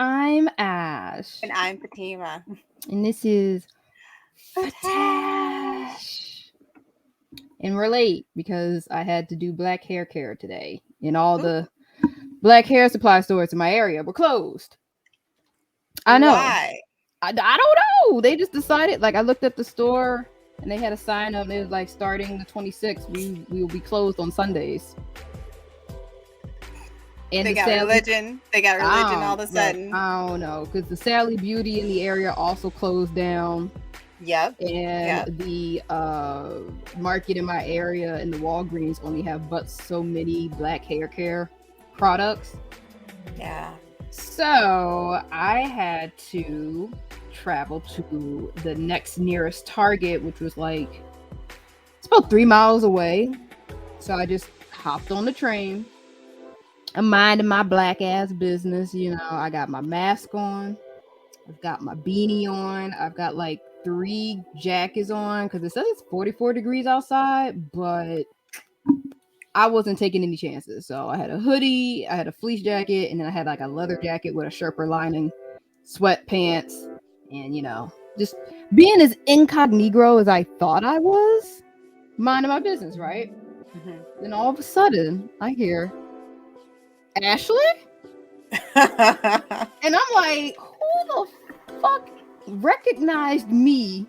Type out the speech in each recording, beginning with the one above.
I'm Ash. And I'm Fatima. And this is Fatash. Fatash. And we're late because I had to do black hair care today. And all Ooh, the black hair supply stores in my area were closed. I know. why? I don't know. They just decided, like, I looked at the store and they had a sign up. And it was like, starting the 26th, we will be closed on Sundays. And They the got Sally, religion. They got religion all of a sudden. I don't know, because the Sally Beauty in the area also closed down. Yep. And the market in my area and the Walgreens only have but so many black hair care products. Yeah. So I had to travel to the next nearest Target, which was like, it's about 3 miles away. So I just hopped on the train. I'm minding my black ass business. You know, I got my mask on. I've got my beanie on. I've got like 3 jackets on because it says it's 44 degrees outside, but I wasn't taking any chances. So I had a hoodie, I had a fleece jacket, and then I had like a leather jacket with a Sherpa lining, sweatpants, and just being as incognito as I thought I was, minding my business, right? Mm-hmm. Then all of a sudden, I hear Ashley, and I'm like, who the fuck recognized me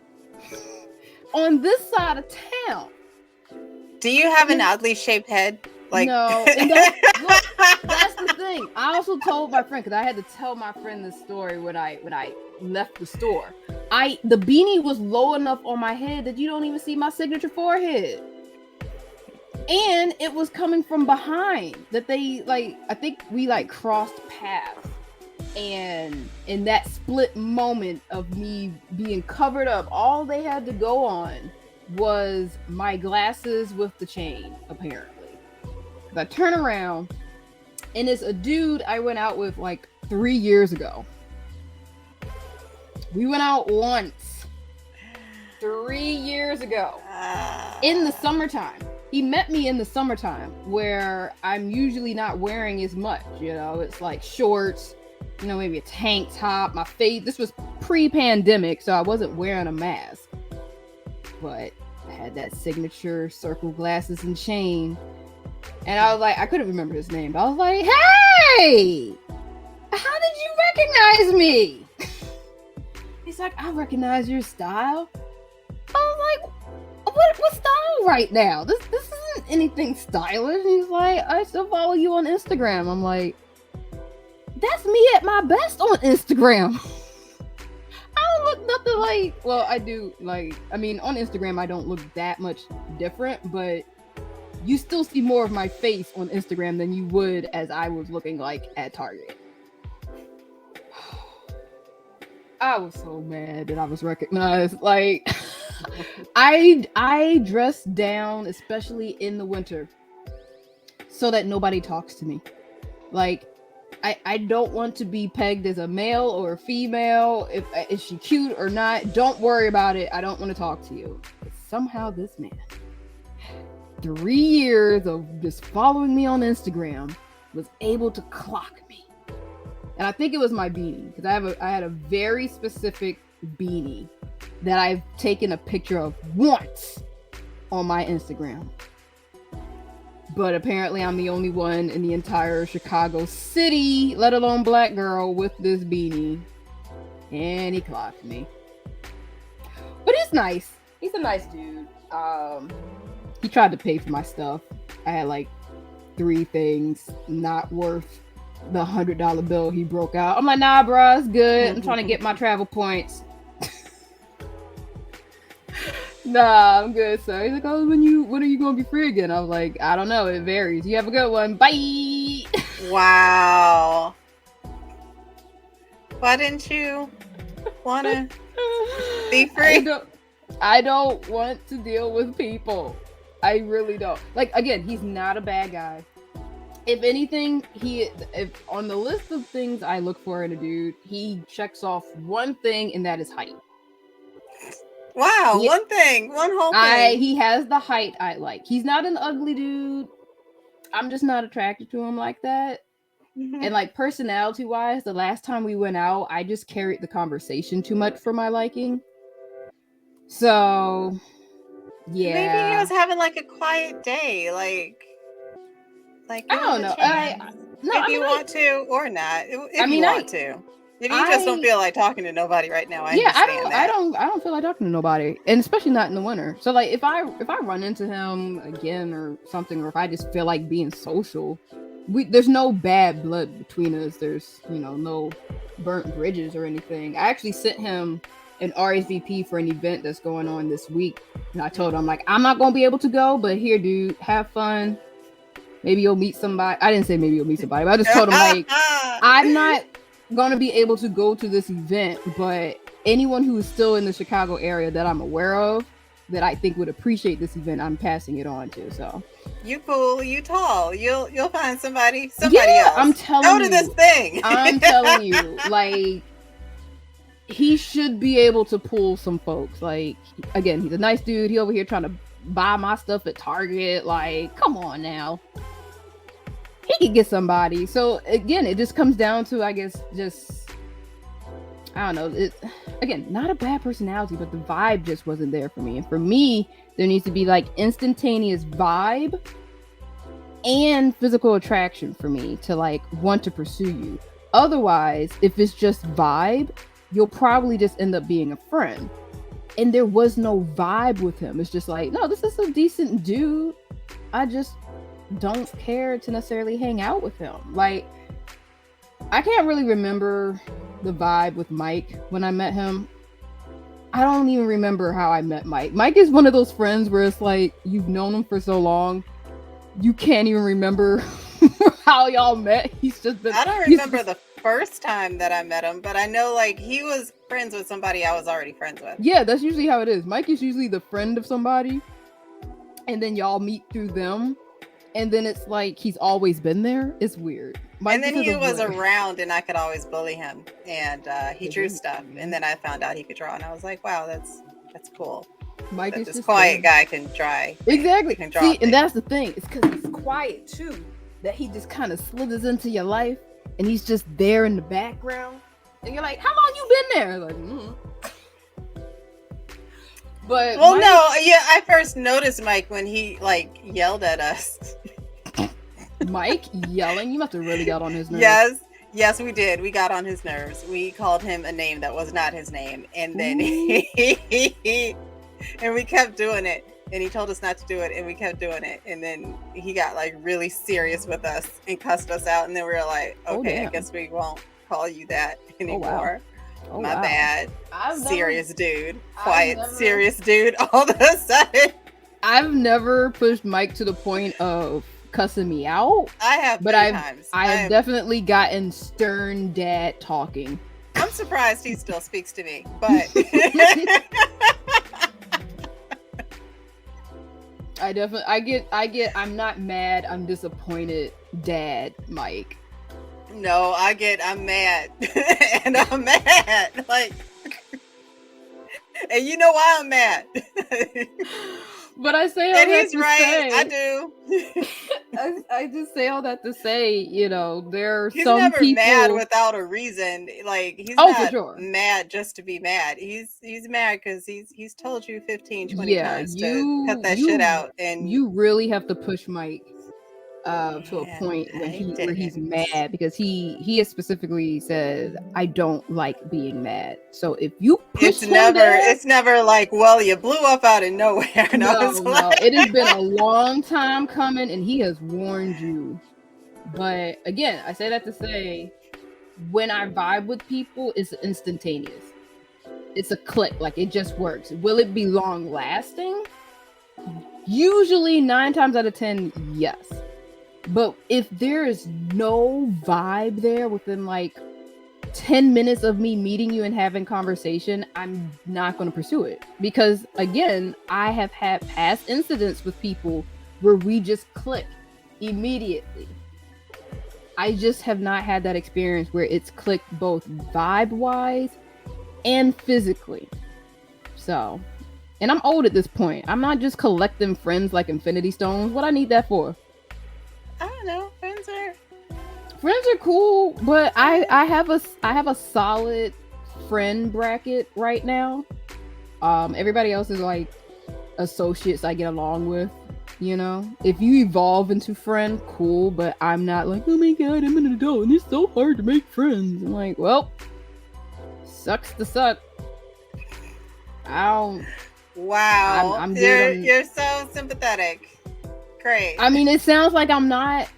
on this side of town? Do you have an oddly shaped head? No, and that's the thing. I also told my friend, because I had to tell my friend this story when I left the store. The beanie was low enough on my head that you don't even see my signature forehead. And it was coming from behind that I think we crossed paths. And in that split moment of me being covered up, all they had to go on was my glasses with the chain, apparently. Because I turn around, and it's a dude I went out with like 3 years ago. We went out once 3 years ago in the summertime. He met me in the summertime where I'm usually not wearing as much. It's like shorts, maybe a tank top. My face, this was pre-pandemic, so I wasn't wearing a mask. But I had that signature circle glasses and chain. And I was like, I couldn't remember his name, but I was like, hey, how did you recognize me? He's like, I recognize your style. I was like, what style right now? This isn't anything stylish. He's like, I still follow you on Instagram. I'm like, that's me at my best on Instagram. I don't look nothing like, well, I do, on Instagram I don't look that much different, but you still see more of my face on Instagram than you would as I was looking like at Target. I was so mad that I was recognized. Like, I dress down, especially in the winter, so that nobody talks to me. Like, I don't want to be pegged as a male or a female. Is she cute or not? Don't worry about it. I don't want to talk to you. But somehow this man, 3 years of just following me on Instagram, was able to clock me. And I think it was my beanie, because I had a very specific beanie that I've taken a picture of once on my Instagram. But apparently I'm the only one in the entire Chicago city, let alone black girl, with this beanie. And he clocked me. But he's nice. He's a nice dude. He tried to pay for my stuff. I had like 3 things not worth the $100 bill he broke out. I'm like, nah, bro, it's good. I'm trying to get my travel points. Nah, I'm good, sir. He's like, oh, when are you gonna be free again? I was like, I don't know. It varies. You have a good one. Bye. Wow. Why didn't you want to be free? I don't want to deal with people. I really don't. Like, again, he's not a bad guy. If anything, if on the list of things I look for in a dude, he checks off one thing, and that is height. Wow, one whole thing. He has the height I like. He's not an ugly dude. I'm just not attracted to him like that. And like personality wise, the last time we went out, I just carried the conversation too much for my liking. So yeah, Maybe he was having like a quiet day, like I give him don't the know. chance. No, If I you mean, want to or not. If I you mean, want to. If you just don't I feel like talking to nobody right now, I yeah, understand that. I don't feel like talking to nobody, and especially not in the winter. So like, if I run into him again or something, or if I just feel like being social, there's no bad blood between us. There's no burnt bridges or anything. I actually sent him an RSVP for an event that's going on this week, and I told him like I'm not gonna be able to go, but here, dude, have fun. Maybe you'll meet somebody. I didn't say maybe you'll meet somebody, but I just told him like I'm not gonna be able to go to this event, but anyone who is still in the Chicago area that I'm aware of that I think would appreciate this event, I'm passing it on to. So you cool, you tall, you'll find somebody yeah, else. I'm telling Go you, to this thing. I'm telling you, like he should be able to pull some folks. Like again, he's a nice dude. He over here trying to buy my stuff at Target. Like, come on now. He could get somebody. So again, it just comes down to, I guess, just I don't know. It again, not a bad personality, but the vibe just wasn't there for me. And for me, there needs to be like instantaneous vibe and physical attraction for me to like want to pursue you. Otherwise, if it's just vibe, you'll probably just end up being a friend. And there was no vibe with him. It's just like, no, this is a decent dude. I just don't care to necessarily hang out with him. Like, I can't really remember the vibe with Mike when I met him. I don't even remember how I met Mike. Mike is one of those friends where it's like you've known him for so long, you can't even remember how y'all met. He's just been. I don't remember the first time that I met him, but I know like he was friends with somebody I was already friends with. Yeah, that's usually how it is. Mike is usually the friend of somebody, and then y'all meet through them. And then it's like he's always been there. It's weird. Mike and then he was around and I could always bully him. And he drew stuff. And then I found out he could draw. And I was like, wow, that's cool. Mike that is this quiet guy can draw. Exactly. Can draw See, things. And that's the thing. It's because he's quiet too. That he just kind of slithers into your life. And he's just there in the background. And you're like, how long you been there? Like, But well, Mike, no, yeah, I first noticed Mike when he like yelled at us. Mike yelling? You must have really got on his nerves. Yes, we did. We got on his nerves. We called him a name that was not his name, and then and we kept doing it. And he told us not to do it, and we kept doing it. And then he got like really serious with us and cussed us out. And then we were like, okay, I guess we won't call you that anymore. Oh, my wow. bad. Serious dude. Quiet, serious dude all of a sudden. I've never pushed Mike to the point of cussing me out. I have, but I have definitely gotten stern dad talking. I'm surprised he still speaks to me, but I'm not mad, I'm disappointed dad Mike. No, I'm mad. And I'm mad. Like, and you know why I'm mad. But I say all and that he's to right. say, I do. I just say all that to say, there are he's some never people mad without a reason. Like, he's not mad just to be mad. He's mad because he's told you 15, 20 times to cut that shit out. And you really have to push Mike to a point where he's mad, because he has specifically said, I don't like being mad. So if you push it's never like, well, you blew up out of nowhere. No, it has been a long time coming, and he has warned you. But again, I say that to say, when I vibe with people, it's instantaneous. It's a click, like it just works. Will it be long lasting? Usually 9 times out of 10, yes. But if there is no vibe there within like 10 minutes of me meeting you and having conversation, I'm not going to pursue it. Because again, I have had past incidents with people where we just click immediately. I just have not had that experience where it's clicked both vibe wise and physically. So, and I'm old at this point. I'm not just collecting friends like Infinity Stones. What I need that for? I don't know. Friends are cool, but I have a solid friend bracket right now. Everybody else is like associates I get along with. You know, if you evolve into friend, cool, but I'm not like, oh my god, I'm an adult and it's so hard to make friends. I'm like, well, sucks to suck. Wow. I'm you're so sympathetic. Great. I mean, it sounds like I'm not,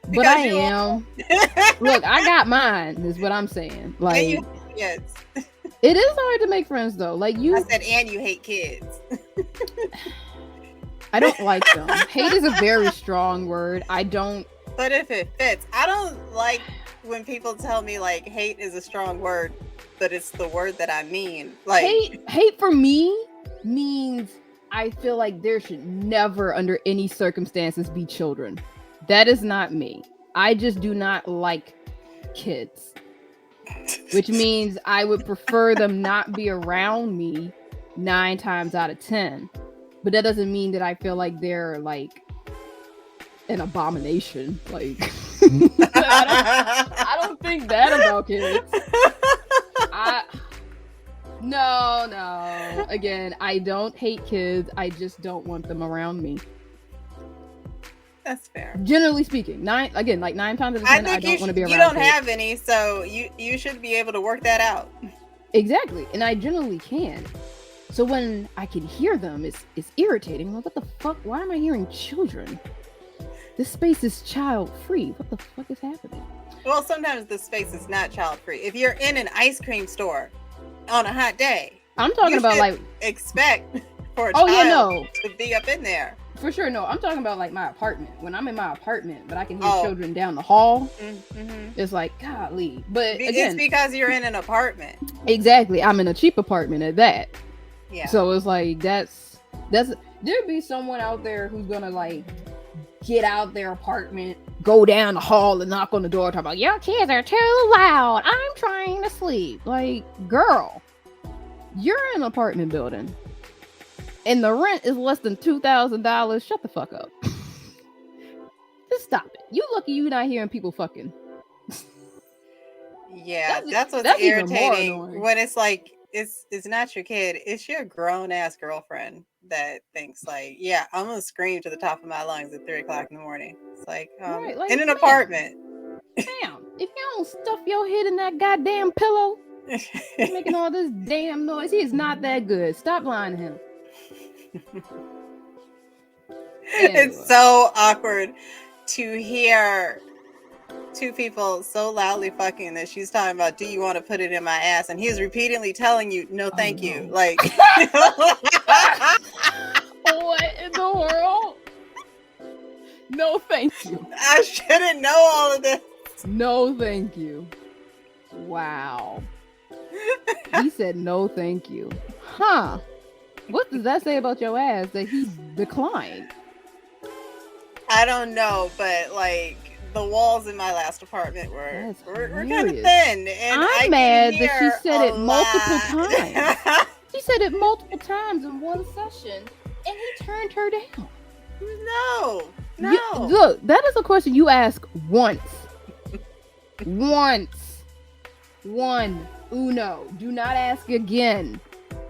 but because I am. Look, I got mine, is what I'm saying. Like, and you hate kids. It is hard to make friends though. Like you I said, and you hate kids. I don't like them. Hate is a very strong word. I don't. But if it fits, I don't like when people tell me like hate is a strong word, but it's the word that I mean. Like hate for me means I feel like there should never, under any circumstances, be children. That is not me. I just do not like kids, which means I would prefer them not be around me 9 times out of 10. But that doesn't mean that I feel like they're like an abomination. Like I don't think that about kids. No. Again, I don't hate kids. I just don't want them around me. That's fair. Generally speaking, 9 times out of 10, I don't want to be around. You don't kids. have any, so you should be able to work that out. Exactly, and I generally can. So when I can hear them, it's irritating. Like, what the fuck? Why am I hearing children? This space is child free. What the fuck is happening? Well, sometimes the space is not child free. If you're in an ice cream store on a hot day, I'm talking about like expect for a child to be up in there. For sure, no. I'm talking about like my apartment. When I'm in my apartment, but I can hear children down the hall. Mm-hmm. It's like, golly. But again, it's because you're in an apartment. Exactly. I'm in a cheap apartment at that. Yeah. So it's like that's there'd be someone out there who's gonna like get out their apartment, go down the hall and knock on the door, talk about your kids are too loud. I'm trying to sleep. Like, girl, you're in an apartment building and the rent is less than $2,000. Shut the fuck up. Just stop it. You lucky you not hearing people fucking. Yeah, that's what's irritating when it's like it's not your kid, it's your grown ass girlfriend that thinks like, yeah, I'm gonna scream to the top of my lungs at 3:00 in the morning. It's like, like in an apartment. Damn, if you don't stuff your head in that goddamn pillow, making all this damn noise, he is not that good. Stop lying to him. Anyway. It's so awkward to hear two people so loudly fucking that she's talking about, do you want to put it in my ass? And he's repeatedly telling you, no, thank you. Like, what in the world? No, thank you. I shouldn't know all of this. No, thank you. Wow. He said no, thank you. Huh. What does that say about your ass that he declined? I don't know, but like the walls in my last apartment were kind of thin. And I'm mad that she said it multiple times. She said it multiple times in one session, and he turned her down. No. Look, that is a question you ask once. One. Uno. Do not ask again.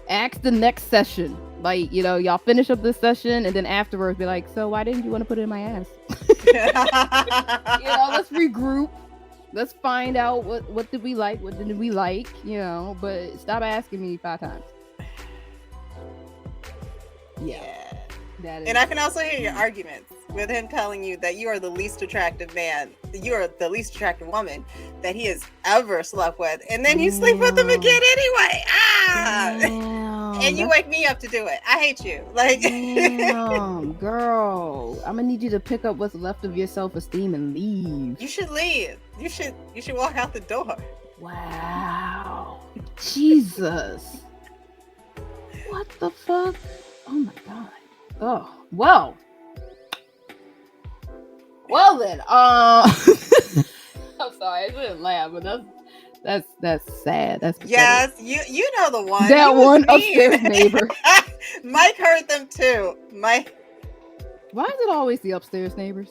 Ask the next session. Like, y'all finish up this session and then afterwards be like, so why didn't you want to put it in my ass? Let's regroup. Let's find out what did we like, what didn't we like, but stop asking me 5 times. Yeah. That is. And I can also hear your arguments with him telling you that you are the least attractive man, you are the least attractive woman that he has ever slept with, and then you sleep with him again anyway. And you wake me up to do it. I hate you. Like, damn, girl, I'm gonna need you to pick up what's left of your self-esteem and leave. You should leave. You should walk out the door. Wow. Jesus. What the fuck? Oh my god. Oh, well then, I'm sorry, I shouldn't laugh, but that's sad. That's pathetic. Yes, you know the one. That one upstairs neighbor. Mike heard them too. Mike. Why is it always the upstairs neighbors?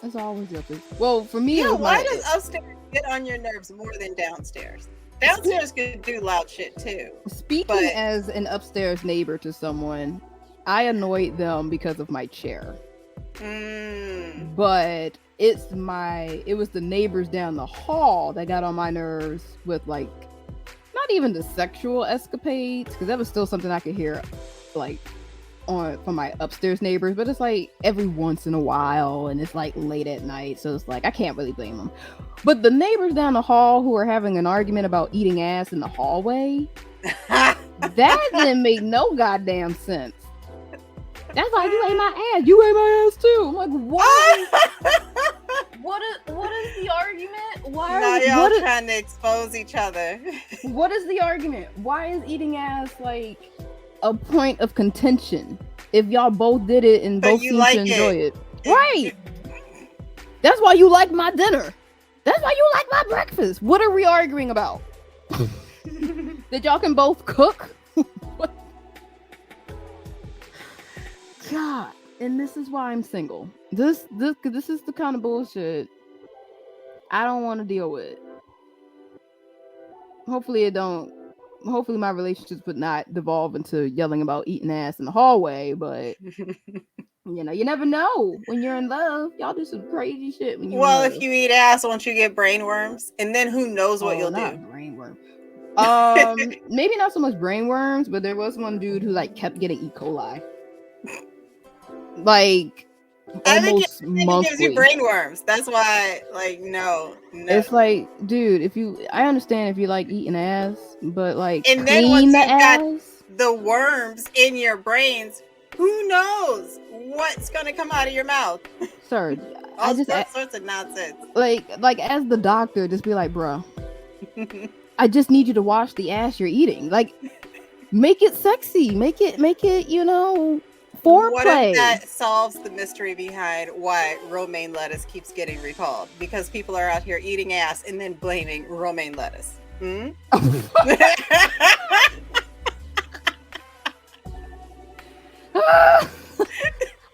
It's always the upstairs. Well, for me, why does upstairs get on your nerves more than downstairs? Downstairs could do loud shit too. Speaking as an upstairs neighbor to someone, I annoyed them because of my chair. But it was the neighbors down the hall that got on my nerves with like not even the sexual escapades, because that was still something I could hear like from my upstairs neighbors, but it's like every once in a while and it's like late at night, so it's like I can't really blame them. But the neighbors down the hall who are having an argument about eating ass in the hallway, that didn't make no goddamn sense. That's like, you ate my ass, you ate my ass too. I'm like, what? what is the argument? Why now y'all trying to expose each other? What is the argument? Why is eating ass like a point of contention if y'all both did it and both seem to enjoy it? Right. That's why you like my dinner. That's why you like my breakfast. What are we arguing about? That y'all can both cook? God, and this is why I'm single. This is the kind of bullshit I don't want to deal with. Hopefully my relationships would not devolve into yelling about eating ass in the hallway, but you never know when you're in love. Y'all do some crazy shit when you if you eat ass, won't you get brainworms? And then who knows what you'll do? Brainworm. Maybe not so much brainworms, but there was one dude who like kept getting E. coli. Like almost monthly. It gives you brainworms. That's why, like, no. It's like, dude, I understand if you like eating ass, but like, and then once you got the worms in your brains, who knows what's gonna come out of your mouth? Sir, all sorts of nonsense. Like as the doctor, just be like, bro, I just need you to wash the ass you're eating. Like, make it sexy, make it, foreplay. What if that solves the mystery behind why romaine lettuce keeps getting recalled? Because people are out here eating ass and then blaming romaine lettuce.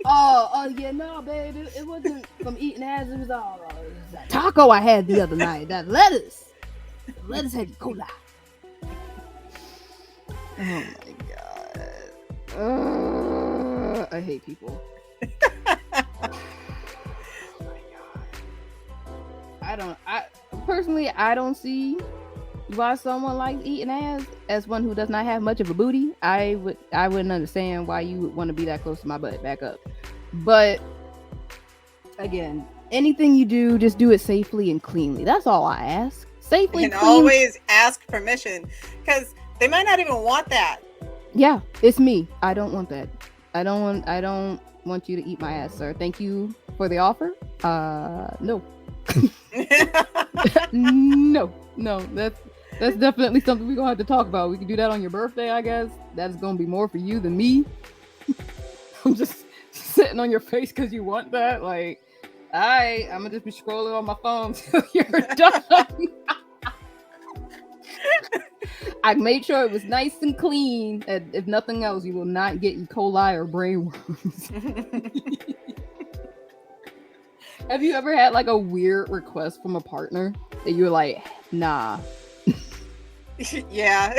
Oh yeah, no, babe. It wasn't from eating ass. It was that taco I had the other night. That lettuce had E. coli. Oh my god. I hate people. Oh my god. I don't see why someone likes eating ass. As one who does not have much of a booty, I wouldn't understand why you would want to be that close to my butt. Back up. But again, anything you do, just do it safely and cleanly. That's all I ask. Safely and always ask permission, because they might not even want that. Yeah, it's me. I don't want that. I don't want you to eat my ass, sir. Thank you for the offer. No. No. That's definitely something we're gonna have to talk about. We can do that on your birthday, I guess. That's gonna be more for you than me. I'm just sitting on your face because you want that. Like, I'm gonna just be scrolling on my phone till you're done. I made sure it was nice and clean. And if nothing else, you will not get E. coli or brainworms. Have you ever had like a weird request from a partner that you were like, nah? Yeah.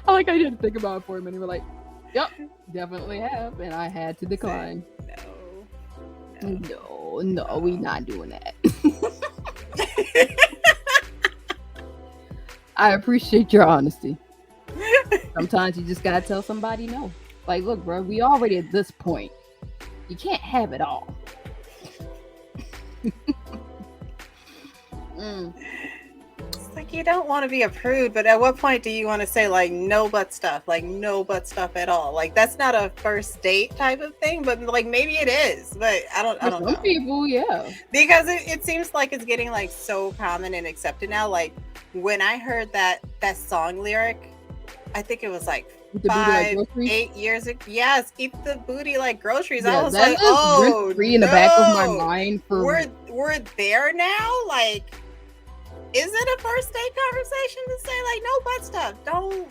I like I didn't think about it for a minute. We're like, yep, definitely have, and I had to decline. No, we not doing that. I appreciate your honesty. Sometimes you just gotta tell somebody no. Like, look, bro, we already at this point. You can't have it all. It's like, you don't want to be a prude, but at what point do you want to say like no butt stuff? Like no butt stuff at all? Like, that's not a first date type of thing, but like maybe it is. But I don't know. Some people, yeah. Because it seems like it's getting like so common and accepted now. Like when I heard that song lyric, I think it was like 5-8 years ago. Yes, eat the booty like groceries. Yeah, I was like, oh, in the back of my mind. We're there now. Like, is it a first date conversation to say like no butt stuff? Don't.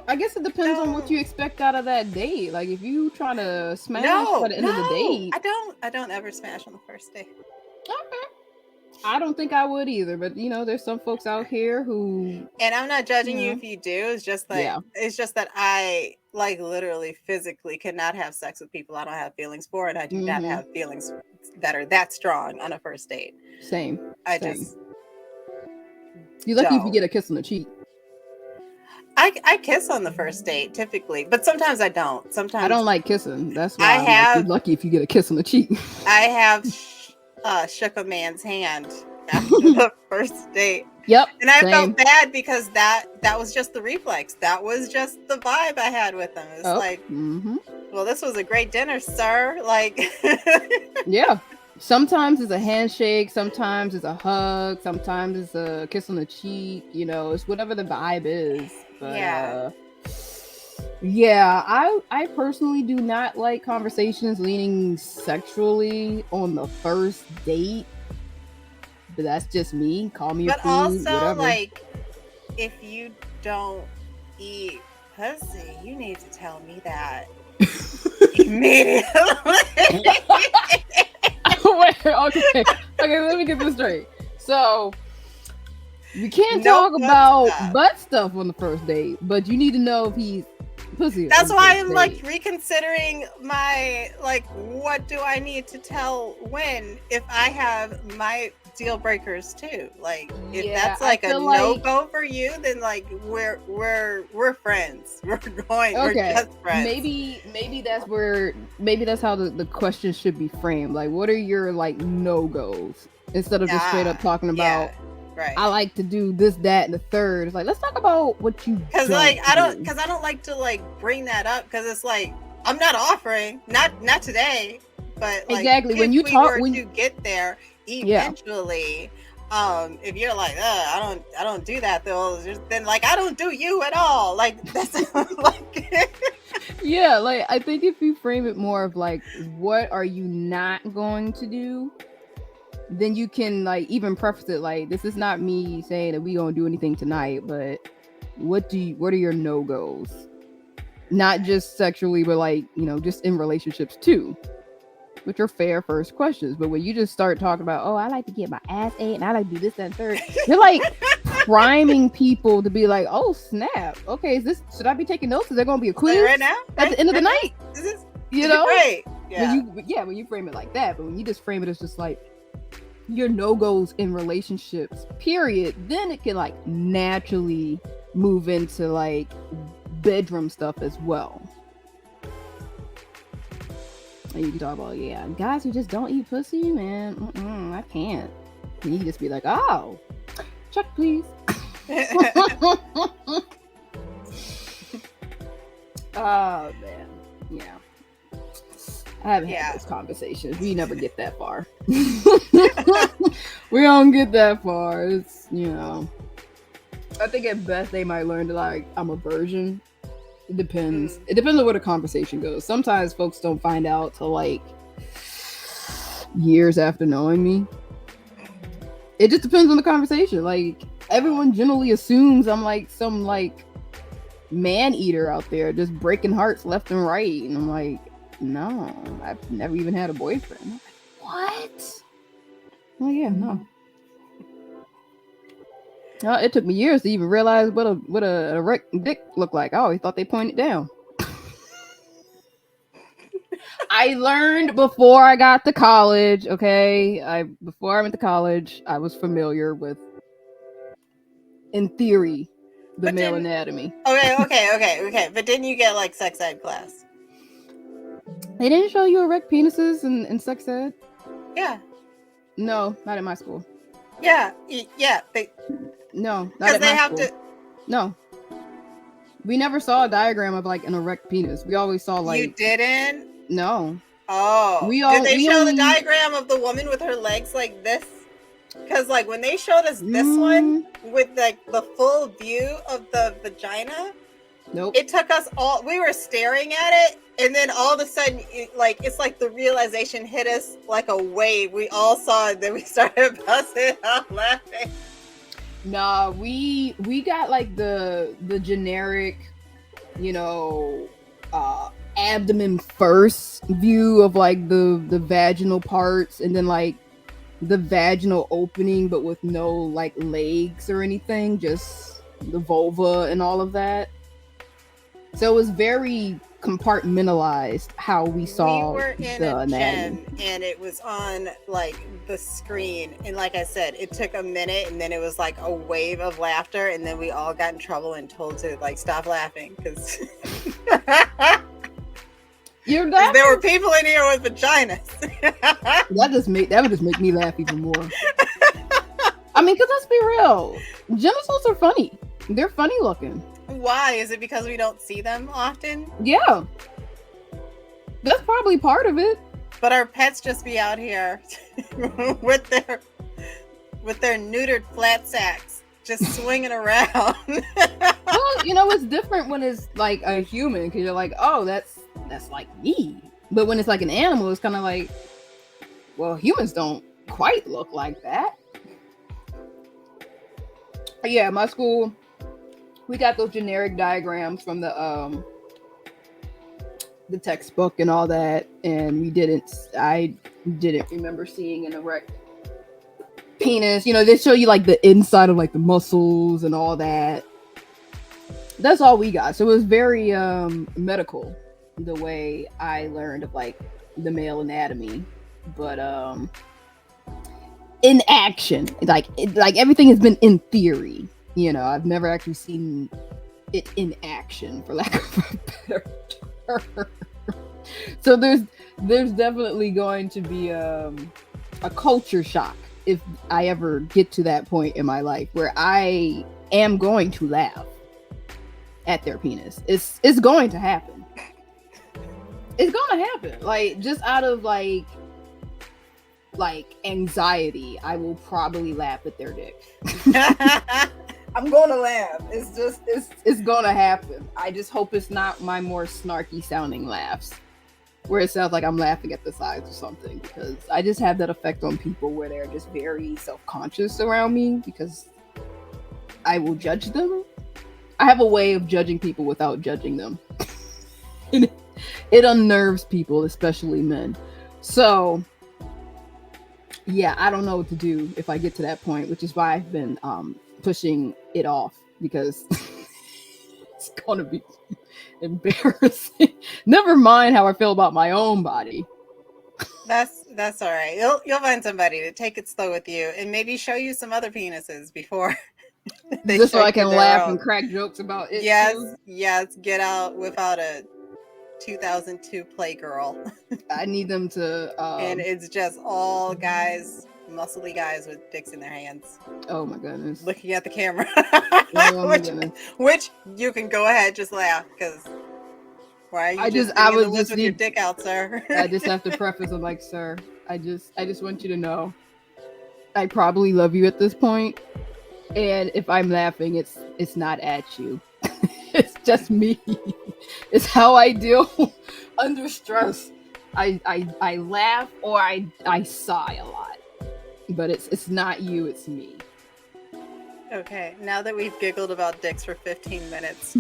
I guess it depends on what you expect out of that date. Like if you trying to smash by the end of the date. I don't ever smash on the first date. Okay. I don't think I would either, but you know, there's some folks out here who. And I'm not judging you if you do. It's just that it's just that I like literally physically cannot have sex with people I don't have feelings for, and I do not have feelings that are that strong on a first date. Same. Just. You're lucky if you get a kiss on the cheek. I kiss on the first date typically, but sometimes I don't. Sometimes I don't like kissing. That's why you're lucky if you get a kiss on the cheek. I have shook a man's hand after the first date. Yep. And I felt bad because that was just the reflex. That was just the vibe I had with him. It's like, well, this was a great dinner, sir. Like, yeah. Sometimes it's a handshake. Sometimes it's a hug. Sometimes it's a kiss on the cheek. You know, it's whatever the vibe is. But, I personally do not like conversations leaning sexually on the first date. But that's just me. Call me a fool, also, whatever. Like, if you don't eat pussy, you need to tell me that immediately. Wait, okay, let me get this straight. So, we can't talk about butt stuff on the first date, but you need to know if he's pussy. That's why I'm like reconsidering my what do I need to tell when if I have my deal breakers too. Like if that's like a no-go for you, then like we're friends. We're just friends. Maybe that's how the question should be framed. Like what are your like no-goes instead of just straight up talking about right. I like to do this, that, and the third. It's like let's talk about what you because I don't like to like bring that up because it's like I'm not offering not today, but like, exactly when you get there eventually. If you're like I don't do that though, then like I don't do you at all. Like that's like yeah, like I think if you frame it more of like what are you not going to do, then you can like even preface it like this is not me saying that we gonna do anything tonight, but what are your no-goes? Not just sexually, but like, you know, just in relationships too. Which are fair first questions. But when you just start talking about, oh, I like to get my ass ate and I like to do this, that, and third, you're like priming people to be like, oh snap. Okay, should I be taking notes? Is there gonna be a quiz right now? At the end of the night? You know? Right. Yeah. When you frame it like that, but when you just frame it as just like your no-goes in relationships, period, then it can like naturally move into like bedroom stuff as well. And you can talk about guys who just don't eat pussy, man. I can't. And you can just be like, oh, check please. Oh man, yeah. I haven't had those conversations. We never get that far. We don't get that far. It's, you know, I think at best they might learn to like I'm a virgin. It depends. It depends on where the conversation goes. Sometimes folks don't find out till like years after knowing me. It just depends on the conversation. Like everyone generally assumes I'm like some like man eater out there just breaking hearts left and right, and I'm like, no, I've never even had a boyfriend. I'm like, what? Oh yeah, no. It took me years to even realize what a erect dick looked like. I always thought they pointed down. I learned before I got to college. Okay, before I went to college, I was familiar with, in theory, the male anatomy. Okay. But didn't you get like sex ed class? They didn't show you erect penises in sex ed. Yeah. No, not at my school. Yeah. No, not at my school. No. We never saw a diagram of like an erect penis. We always saw like. You didn't? No. Oh. Did they show the diagram of the woman with her legs like this? Because like when they showed us this one with like the full view of the vagina, nope. It took us all. We were staring at it, and then all of a sudden, it's like the realization hit us like a wave. We all saw it, then we started busting out laughing. Nah, we got like the generic you know, abdomen first view of like the vaginal parts, and then like the vaginal opening, but with no like legs or anything, just the vulva and all of that. So it was very compartmentalized how we saw We were in the a anatomy. gym and it was on like the screen, and like I said, it took a minute and then it was like a wave of laughter, and then we all got in trouble and told to like stop laughing because You're laughing? there were people in here with vaginas. that would just make me laugh even more. I mean, because let's be real, genitals are funny. They're funny looking. Why? Is it because we don't see them often? Yeah, that's probably part of it. But our pets just be out here with their neutered flat sacks just swinging around. Well, you know, it's different when it's like a human, because you're like, oh, that's like me. But when it's like an animal, it's kind of like, well, humans don't quite look like that. Yeah, my school, we got those generic diagrams from the textbook and all that, and I didn't remember seeing an erect penis. You know, they show you like the inside of like the muscles and all that. That's all we got. So it was very medical, the way I learned of like the male anatomy. But in action, like everything has been in theory. You know, I've never actually seen it in action, for lack of a better term. So there's definitely going to be a culture shock if I ever get to that point in my life where I am going to laugh at their penis. It's going to happen. It's going to happen. Like, just out of like anxiety, I will probably laugh at their dick. I'm going to laugh. It's just it's going to happen. I just hope it's not my more snarky sounding laughs, where it sounds like I'm laughing at the sides or something, because I just have that effect on people where they're just very self-conscious around me, because I will judge them. I have a way of judging people without judging them. It unnerves people, especially men. So yeah, I don't know what to do if I get to that point, which is why I've been pushing it off, because it's gonna be embarrassing. Never mind how I feel about my own body. That's all right. You'll find somebody to take it slow with you and maybe show you some other penises before they just so show I can you their laugh own. and crack jokes about it. Yes, get out without a 2002 Playgirl. I need them to and it's just all guys, muscly guys with dicks in their hands. Oh my goodness. Looking at the camera. Oh my goodness. Which you can go ahead, just laugh, because why are you I was just with your dick out, sir? I just have to preface, I'm like, sir, I just want you to know I probably love you at this point, and if I'm laughing, it's not at you. It's just me. It's how I deal under stress. I laugh, or I sigh a lot, but it's not you, it's me. Okay, now that we've giggled about dicks for 15 minutes,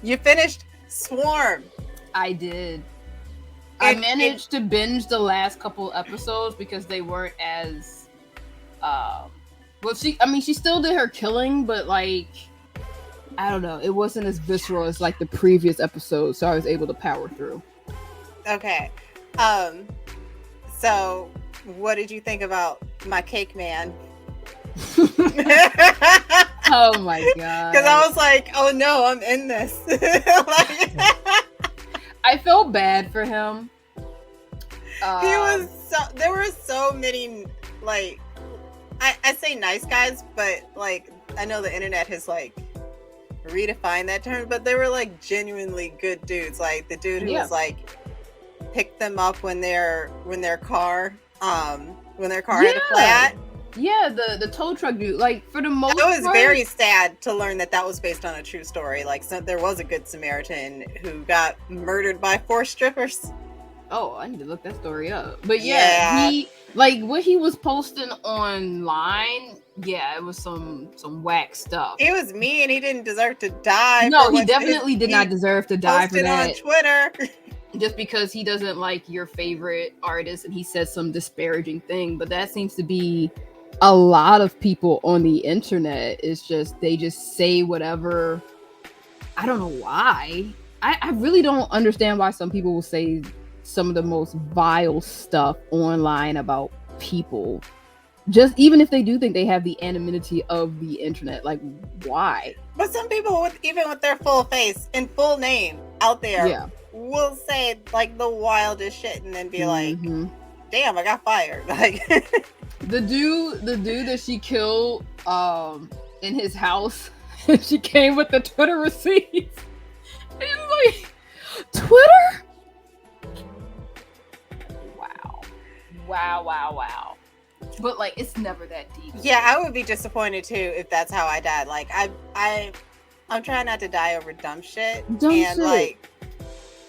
you finished Swarm. I did. I managed to binge the last couple episodes because they weren't as well, she still did her killing, but like, I don't know, it wasn't as visceral as like the previous episode, so I was able to power through. Okay. So what did you think about my cake man? Oh my god. Because I was like, oh no, I'm in this. I felt bad for him. There were so many, like, I say nice guys, but like, I know the internet has like redefined that term, but they were like genuinely good dudes. Like the dude who was like picked them up when their car had a flat. Yeah, the tow truck dude. Like, for the most part, it was very sad to learn that was based on a true story. Like, so there was a good Samaritan who got murdered by 4 strippers. Oh, I need to look that story up. But yeah, he like what he was posting online. Yeah, it was some whack stuff. He was mean. He didn't deserve to die. No, he definitely did not deserve to die for that. On Twitter. Just because he doesn't like your favorite artist and he says some disparaging thing, but that seems to be a lot of people on the internet. It's just they just say whatever. I don't know why. I really don't understand why some people will say some of the most vile stuff online about people. Just even if they do think they have the anonymity of the internet, like why? But some people, even with their full face and full name out there, will say like the wildest shit and then be like, "Damn, I got fired." Like the dude that she killed in his house, and she came with the Twitter receipts. He's like, Twitter? Wow. But like, it's never that deep. Yeah, I would be disappointed too if that's how I died. Like, I'm trying not to die over dumb shit.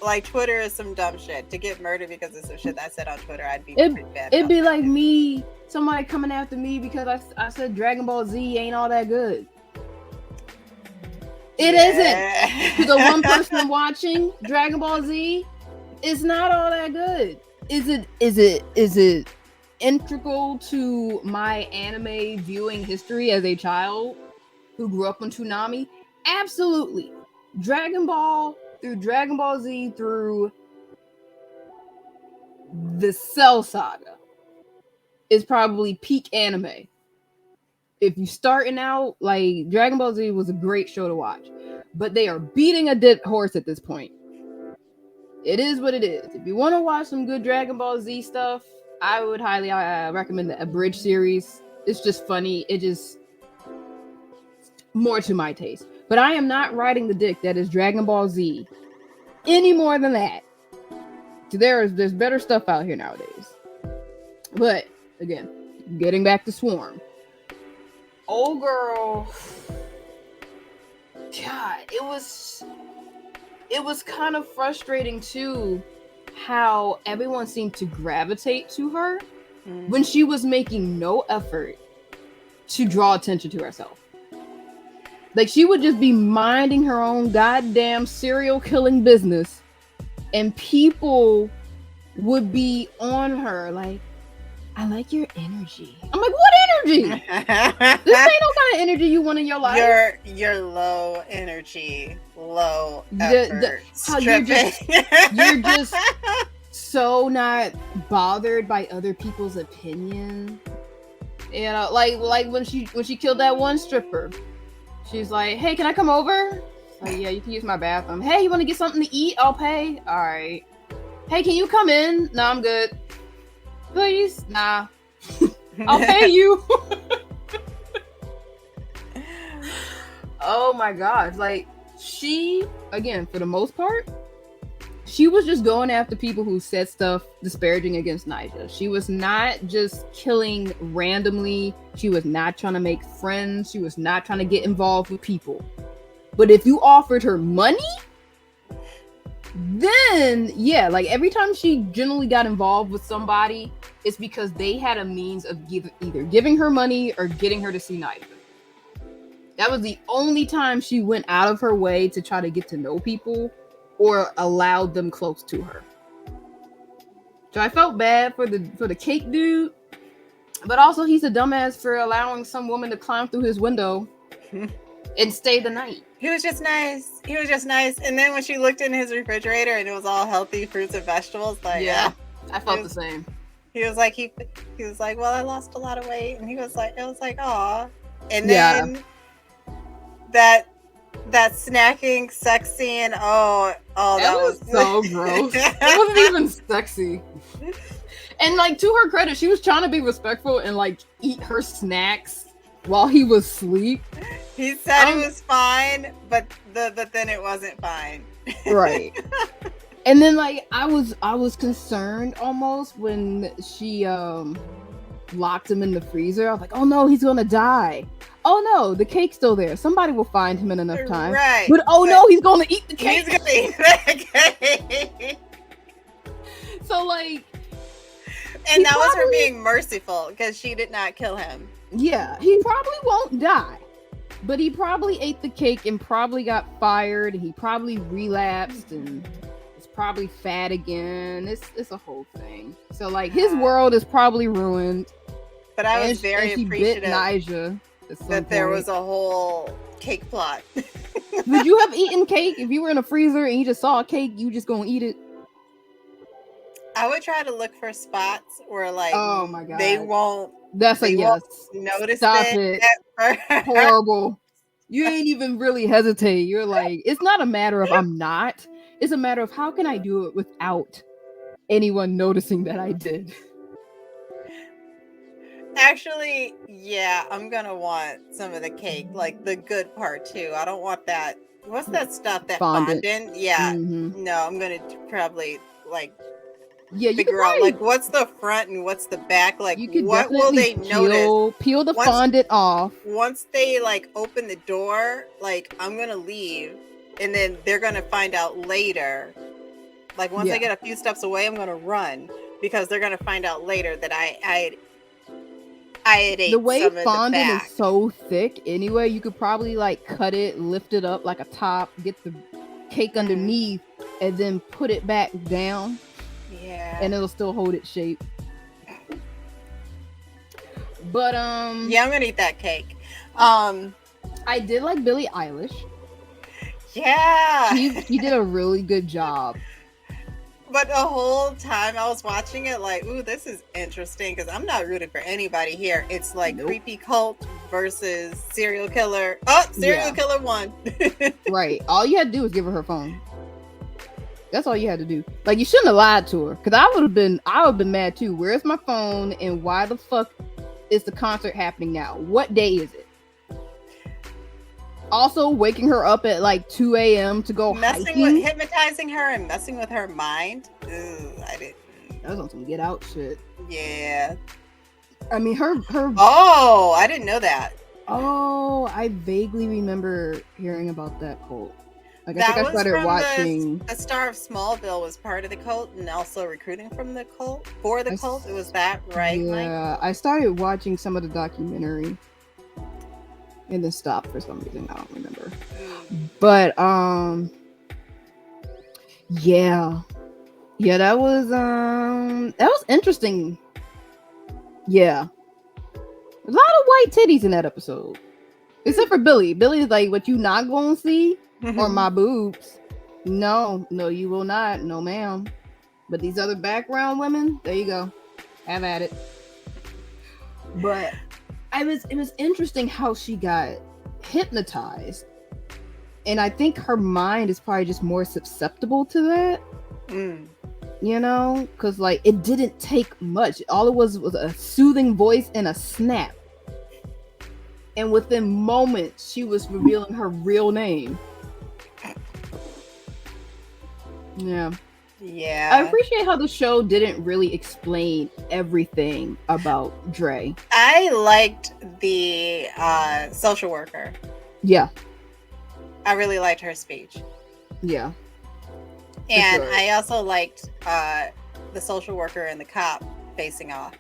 Like Twitter is some dumb shit. To get murdered because of some shit that I said on Twitter, I'd be pretty bad. It'd be like me, somebody coming after me because I said Dragon Ball Z ain't all that good. It isn't. To the one person watching Dragon Ball Z, it's not all that good. Is it integral to my anime viewing history as a child who grew up on Toonami? Absolutely. Dragon Ball through Dragon Ball Z through the Cell Saga is probably peak anime. If you're starting out, like, Dragon Ball Z was a great show to watch, but they are beating a dead horse at this point. It is what it is. If you want to watch some good Dragon Ball Z stuff, I would highly recommend the Abridged series. It's just funny. It just more to my taste. But I am not riding the dick that is Dragon Ball Z any more than that. There's better stuff out here nowadays. But again, getting back to Swarm. Old girl, God, it was kind of frustrating too how everyone seemed to gravitate to her when she was making no effort to draw attention to herself. Like, she would just be minding her own goddamn serial killing business and people would be on her like, I like your energy. I'm like, what energy? This ain't no kind of energy you want in your life. You're low energy, low effort. How you're just so not bothered by other people's opinion. You know, like when she killed that one stripper, she's like, hey, can I come over? Like, yeah, you can use my bathroom. Hey, you want to get something to eat? I'll pay. All right. Hey, can you come in? No, I'm good. Please? Nah. I'll pay you. Oh my gosh. Like, she, again, for the most part, she was just going after people who said stuff disparaging against Nyjah. She was not just killing randomly. She was not trying to make friends. She was not trying to get involved with people. But if you offered her money, then yeah, like every time she generally got involved with somebody, it's because they had a means of either giving her money or getting her to see Nyjah. That was the only time she went out of her way to try to get to know people or allowed them close to her. So I felt bad for the cake dude, but also he's a dumbass for allowing some woman to climb through his window and stay the night. He was just nice. And then when she looked in his refrigerator and it was all healthy fruits and vegetables, like, yeah, I felt the same. He was like, well, I lost a lot of weight, and it was like, aw. And then that snacking sex scene, that was so gross. It wasn't even sexy. And like, to her credit, she was trying to be respectful and like eat her snacks while he was asleep. He said it was fine, but then it wasn't fine. Right. And then like I was concerned almost when she locked him in the freezer. I was like, oh no, he's gonna die. Oh no, the cake's still there. Somebody will find him in enough time. Right. But no, he's gonna eat the cake. He's gonna eat the cake. So like, and that was her being merciful because she did not kill him. Yeah, he probably won't die, but he probably ate the cake and probably got fired. And he probably relapsed and is probably fat again. It's a whole thing. So like, his world is probably ruined. But I was very appreciative that there was a whole cake plot. Would you have eaten cake if you were in a freezer and you just saw a cake? You just gonna eat it? I would try to look for spots where like, oh my god, they won't. That's a yes. Notice Stop it. Horrible. You ain't even really hesitate. You're like, it's not a matter of I'm not. It's a matter of how can I do it without anyone noticing that I did. Actually, yeah, I'm gonna want some of the cake, like the good part too. I don't want that. What's that stuff? That fondant? Yeah. Mm-hmm. No, I'm gonna probably like figure out like what's the front and what's the back. Like, what will they notice? Peel the fondant off. Once they like open the door, like I'm gonna leave, and then they're gonna find out later. Like once I get a few steps away, I'm gonna run because they're gonna find out later that I ate the way some fondant is so thick anyway, you could probably like cut it, lift it up like a top, get the cake underneath, and then put it back down. Yeah. And it'll still hold its shape. But yeah, I'm gonna eat that cake. I did like Billie Eilish. Yeah. She did a really good job. But the whole time I was watching it, like, ooh, this is interesting because I'm not rooting for anybody here. It's like creepy cult versus serial killer. Oh, serial killer won. Right. All you had to do was give her phone. That's all you had to do. Like, you shouldn't have lied to her, because I would have been mad too. Where's my phone and why the fuck is the concert happening now? What day is it? Also, waking her up at like 2 a.m. to go hypnotizing her and messing with her mind. Ooh, I didn't. That was on some Get Out shit. Yeah. I mean, her. Oh, I didn't know that. Oh, I vaguely remember hearing about that cult. Like, I think I started watching. The star of Smallville was part of the cult and also recruiting from the cult for the cult. It was that, right? Yeah, Mike? I started watching some of the documentary. And then stopped for some reason. I don't remember. But yeah, that was interesting. Yeah, a lot of white titties in that episode, except for Billy. Billy's like, what you not gonna see are my boobs. No, you will not. No, ma'am. But these other background women, there you go. Have at it. But it was interesting how she got hypnotized, and I think her mind is probably just more susceptible to that. You know, because like it didn't take much. All it was a soothing voice and a snap, and within moments she was revealing her real name. Yeah, I appreciate how the show didn't really explain everything about Dre. I liked the social worker. Yeah, I really liked her speech. Yeah, and sure. I also liked the social worker and the cop facing off.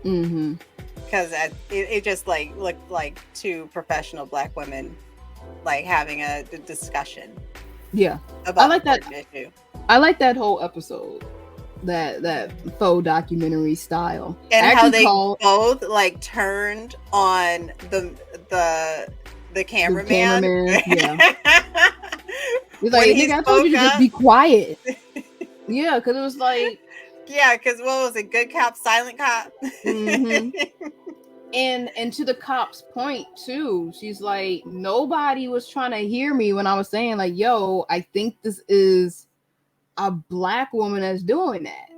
Because it just like looked like two professional Black women like having a discussion. Yeah, about I like that issue. I like that whole episode, that faux documentary style, and how they both like turned on the cameraman. Yeah, he's like, nigga, I told you to just be quiet. Yeah, because it was like, yeah, because what was it? Good cop, silent cop. And to the cop's point too, she's like, nobody was trying to hear me when I was saying like, yo, I think this is a Black woman that's doing that.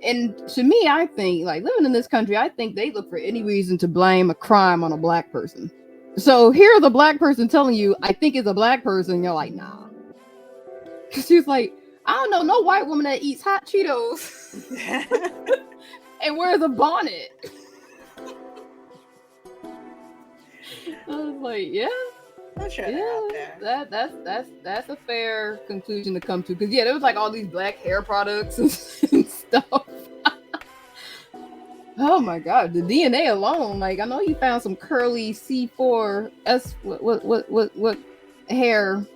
And to me, I think like living in this country, I think they look for any reason to blame a crime on a Black person. So here's a Black person telling you, I think it's a Black person. You're like, nah. She's like, I don't know no white woman that eats hot Cheetos and wears a bonnet. I was like, yeah, I'm sure they're out there. That's a fair conclusion to come to, because there was like all these black hair products and stuff. Oh my god, the DNA alone! Like, I know you found some curly C4S. What hair?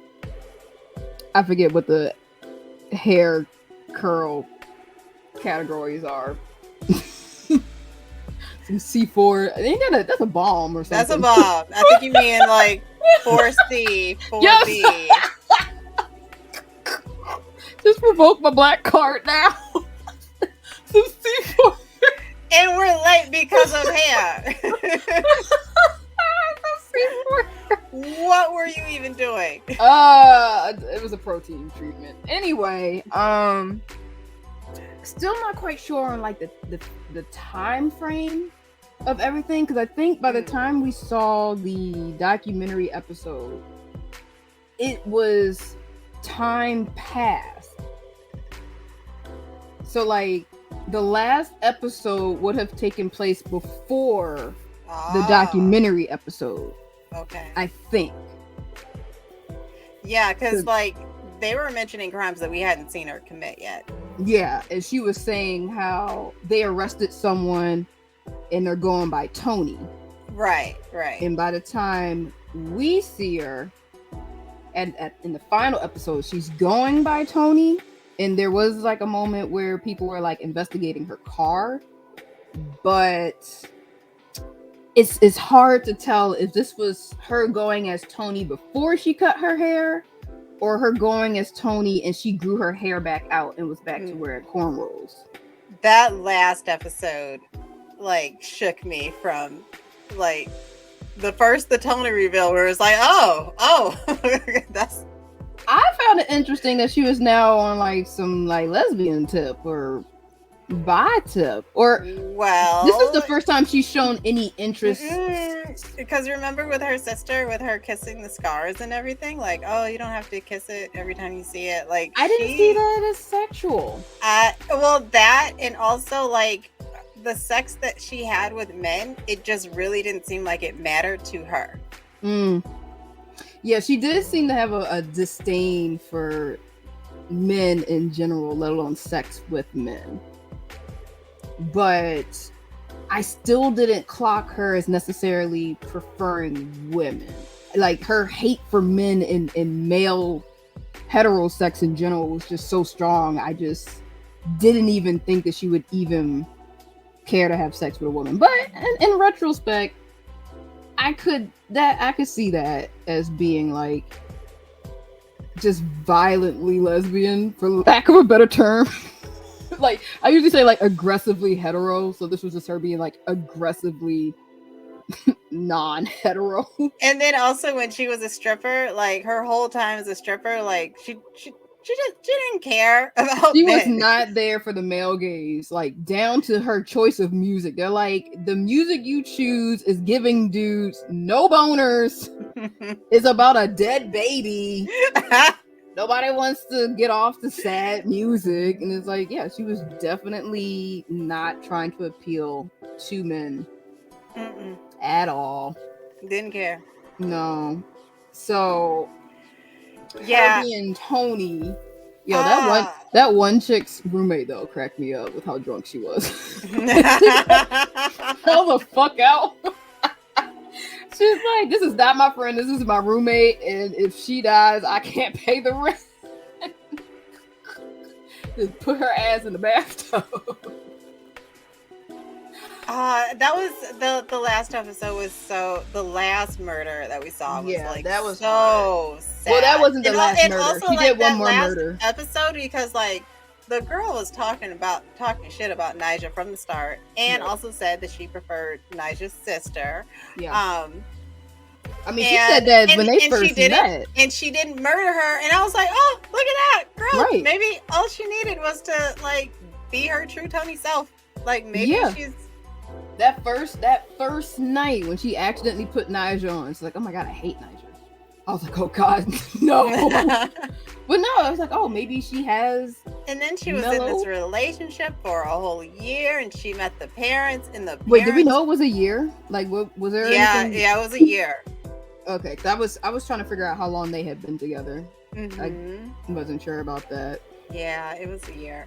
I forget what the hair curl categories are. Some C4. Ain't that's a bomb or something? That's a bomb. I think you mean like 4C, 4B. Yes. Just revoke my black card now. Some C4. And we're late because of hair. What were you even doing? It was a protein treatment. Anyway, still not quite sure on like the time frame of everything, because I think by the time we saw the documentary episode, it was time past. So like the last episode would have taken place before the documentary episode. Okay. I think. Yeah, because like they were mentioning crimes that we hadn't seen her commit yet. Yeah, and she was saying how they arrested someone and they're going by Tony. Right. And by the time we see her, and in the final episode, she's going by Tony. And there was like a moment where people were like investigating her car, but it's hard to tell if this was her going as Tony before she cut her hair, or her going as Tony and she grew her hair back out and was back to wearing cornrows. That last episode like shook me from like the Tony reveal where it's like, oh that's. I found it interesting that she was now on like some like lesbian tip or bi tip, or well, this is the first time she's shown any interest. Because remember with her sister, with her kissing the scars and everything, like, oh, you don't have to kiss it every time you see it. Like, I didn't see that as sexual. Well, that, and also like the sex that she had with men, it just really didn't seem like it mattered to her. Yeah, she did seem to have a disdain for men in general, let alone sex with men. But I still didn't clock her as necessarily preferring women. Like, her hate for men and male hetero sex in general was just so strong. I just didn't even think that she would even care to have sex with a woman. But in retrospect, I could see that as being like just violently lesbian, for lack of a better term. Like, I usually say like aggressively hetero, so this was just her being like aggressively non-hetero. And then also when she was a stripper, like her whole time as a stripper, like she didn't care about she men. Was not there for the male gaze, like down to her choice of music. They're like, the music you choose is giving dudes no boners. It's about a dead baby. Nobody wants to get off the sad music. And it's like, yeah, she was definitely not trying to appeal to men at all. Didn't care. No. So yeah, and Tony, that one chick's roommate though cracked me up with how drunk she was. Hell the fuck out. She's like, this is not my friend, this is my roommate, and if she dies, I can't pay the rent. Just put her ass in the bathtub. That was the last episode was so the last murder that we saw was like that was so sad. Well, that wasn't the last murder. Also, she like, did one more murder episode, because like the girl was talking shit about Nyjah from the start, and also said that she preferred Nyjah's sister. Yeah. I mean, she said that when they first met. And she didn't murder her. And I was like, oh, look at that. Girl, right. Maybe all she needed was to, like, be her true Tony self. Like, maybe she's... That first night when she accidentally put Nyjah on, it's like, oh my God, I hate Nyjah. I was like, oh God, no. But no, I was like, oh, maybe she has. And then she was in this relationship for a whole year, and she met the parents. Wait, did we know it was a year? Like, what was there? Yeah, it was a year. Okay, 'cause I was trying to figure out how long they had been together. Mm-hmm. I wasn't sure about that. Yeah, it was a year.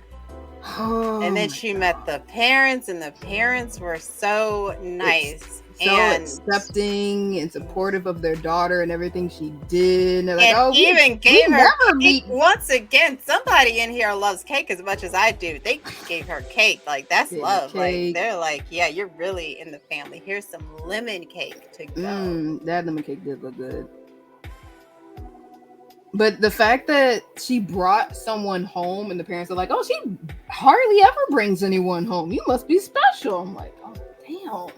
Oh, And then my she God. met the parents, and the parents were so nice. So accepting and supportive of their daughter and everything she did. And they're like, and oh, even we gave her never cake. meet. Once again, somebody in here loves cake as much as I do. They gave her cake. Like, that's Gave her love. Like, cake. they're like, yeah, you're really in the family. Here's some lemon cake to go. That lemon cake did look good. But the fact that she brought someone home and the parents are like, oh, she hardly ever brings anyone home. You must be special. I'm like, oh, damn.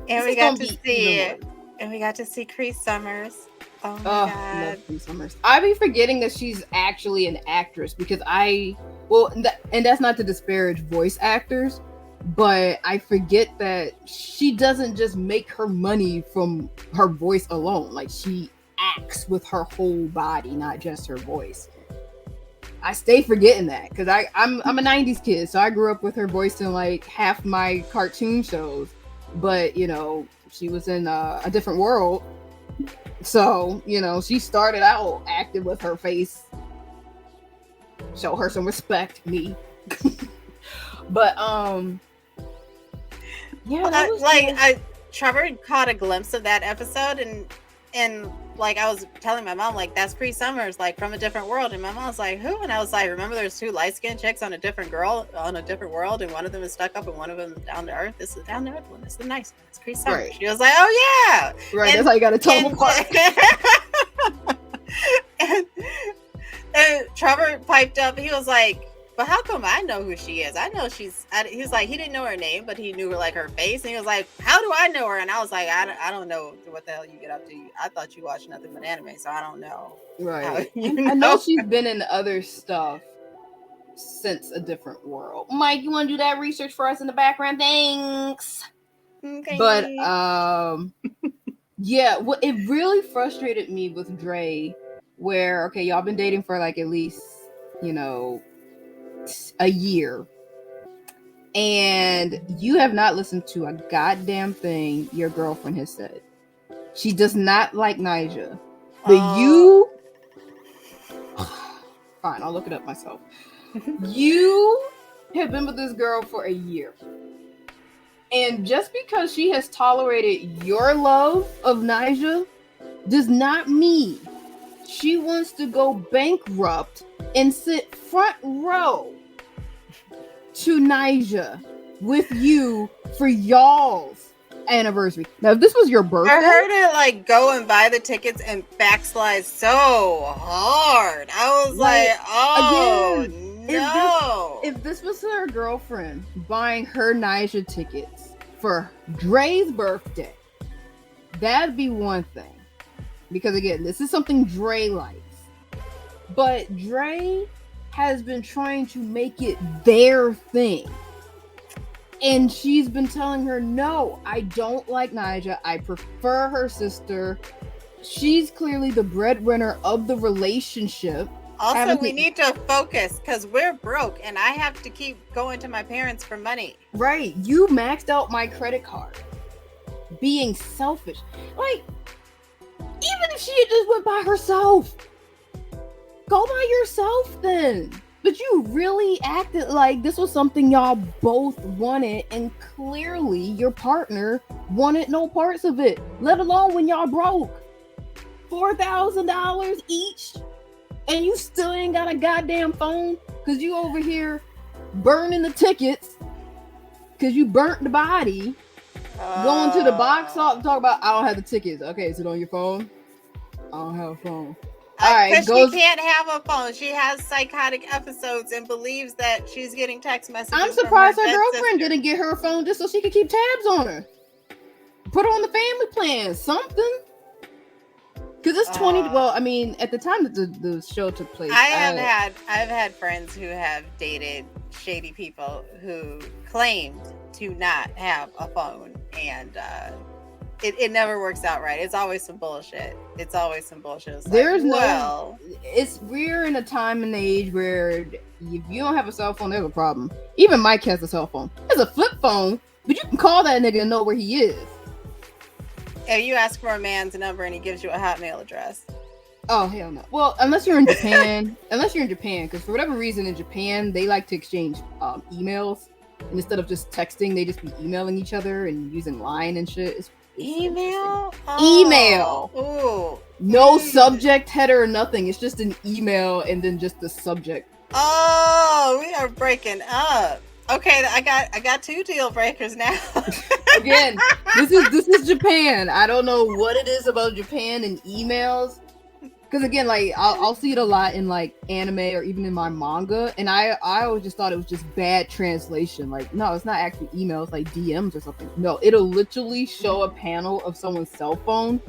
And This we is got gonna to be see even it. And we got to see Cree Summers. Oh my Oh, god. love Cree Summers. I be forgetting that she's actually an actress because and that's not to disparage voice actors, but I forget that she doesn't just make her money from her voice alone. Like, she acts with her whole body, not just her voice. I stay forgetting that because I'm a 90s kid, so I grew up with her voice in like half my cartoon shows. But she was in a different world. So, she started out acting with her face. Show her some respect, me. But yeah, that was like Trevor caught a glimpse of that episode, and like I was telling my mom, like, that's Cree Summers, like, from a different world. And my mom was like, who? And I was like, remember there's two light-skinned chicks on a different world, and one of them is stuck up and one of them is down to earth. This is the down to earth one. This is the nice one. It's Cree Summers. Right. She was like, oh yeah. Right, that's how you gotta tell them apart. And Trevor piped up. He was like, but how come I know who she is? I know he was like, he didn't know her name, but he knew her, like, her face. And he was like, how do I know her? And I was like, I don't know what the hell you get up to. I thought you watched nothing but anime, so I don't know. Right. I know she's been in other stuff since a different world. Mike, you want to do that research for us in the background? Thanks. Okay. But yeah, what it really frustrated me with Dre, where, okay, y'all been dating for like at least, a year, and you have not listened to a goddamn thing your girlfriend has said. She does not like Nyjah, but you fine, I'll look it up myself. You have been with this girl for a year, and just because she has tolerated your love of Nyjah does not mean she wants to go bankrupt and sit front row to Nyjah with you for y'all's anniversary. Now, if this was your birthday, I heard it like go and buy the tickets and backslide so hard. I was like, oh again, no. If this was her girlfriend buying her Nyjah tickets for Dre's birthday, that'd be one thing. Because again, this is something Dre likes. But Dre has been trying to make it their thing. And she's been telling her, no, I don't like Nyjah. I prefer her sister. She's clearly the breadwinner of the relationship. Also, we need to focus because we're broke and I have to keep going to my parents for money. Right. You maxed out my credit card. Being selfish. Like, even if she had just went by herself, go by yourself then. But you really acted like this was something y'all both wanted, and clearly your partner wanted no parts of it, let alone when y'all broke. $4,000 each, and you still ain't got a goddamn phone because you over here burning the tickets because you burnt the body. Going to the box office, talk about, I don't have the tickets. Okay, is it on your phone? I don't have a phone. All right, because she can't have a phone. She has psychotic episodes and believes that she's getting text messages. I'm surprised her girlfriend didn't get her a phone just so she could keep tabs on her. Put her on the family plan, something. Because it's 20. Well, I mean, at the time that the show took place, I've had friends who have dated shady people who claimed to not have a phone, and it never works out right. It's always some bullshit. It's we're in a time and age where if you don't have a cell phone, there's a problem. Even Mike has a cell phone. It's a flip phone, but you can call that nigga and know where he is. If you ask for a man's number and he gives you a Hotmail address. Oh hell no. Well, unless you're in Japan, because for whatever reason in Japan they like to exchange emails, and instead of just texting, they just be emailing each other and using Line and shit. It's Email? Email. Ooh. No subject header or nothing. It's just an email and then just the subject. Oh, we are breaking up. Okay, I got 2 deal breakers now. Again, this is Japan. I don't know what it is about Japan and emails. Because again, like I'll see it a lot in like anime or even in my manga, and I always just thought it was just bad translation. Like, no, it's not actually emails, like DMs or something. No, it'll literally show a panel of someone's cell phone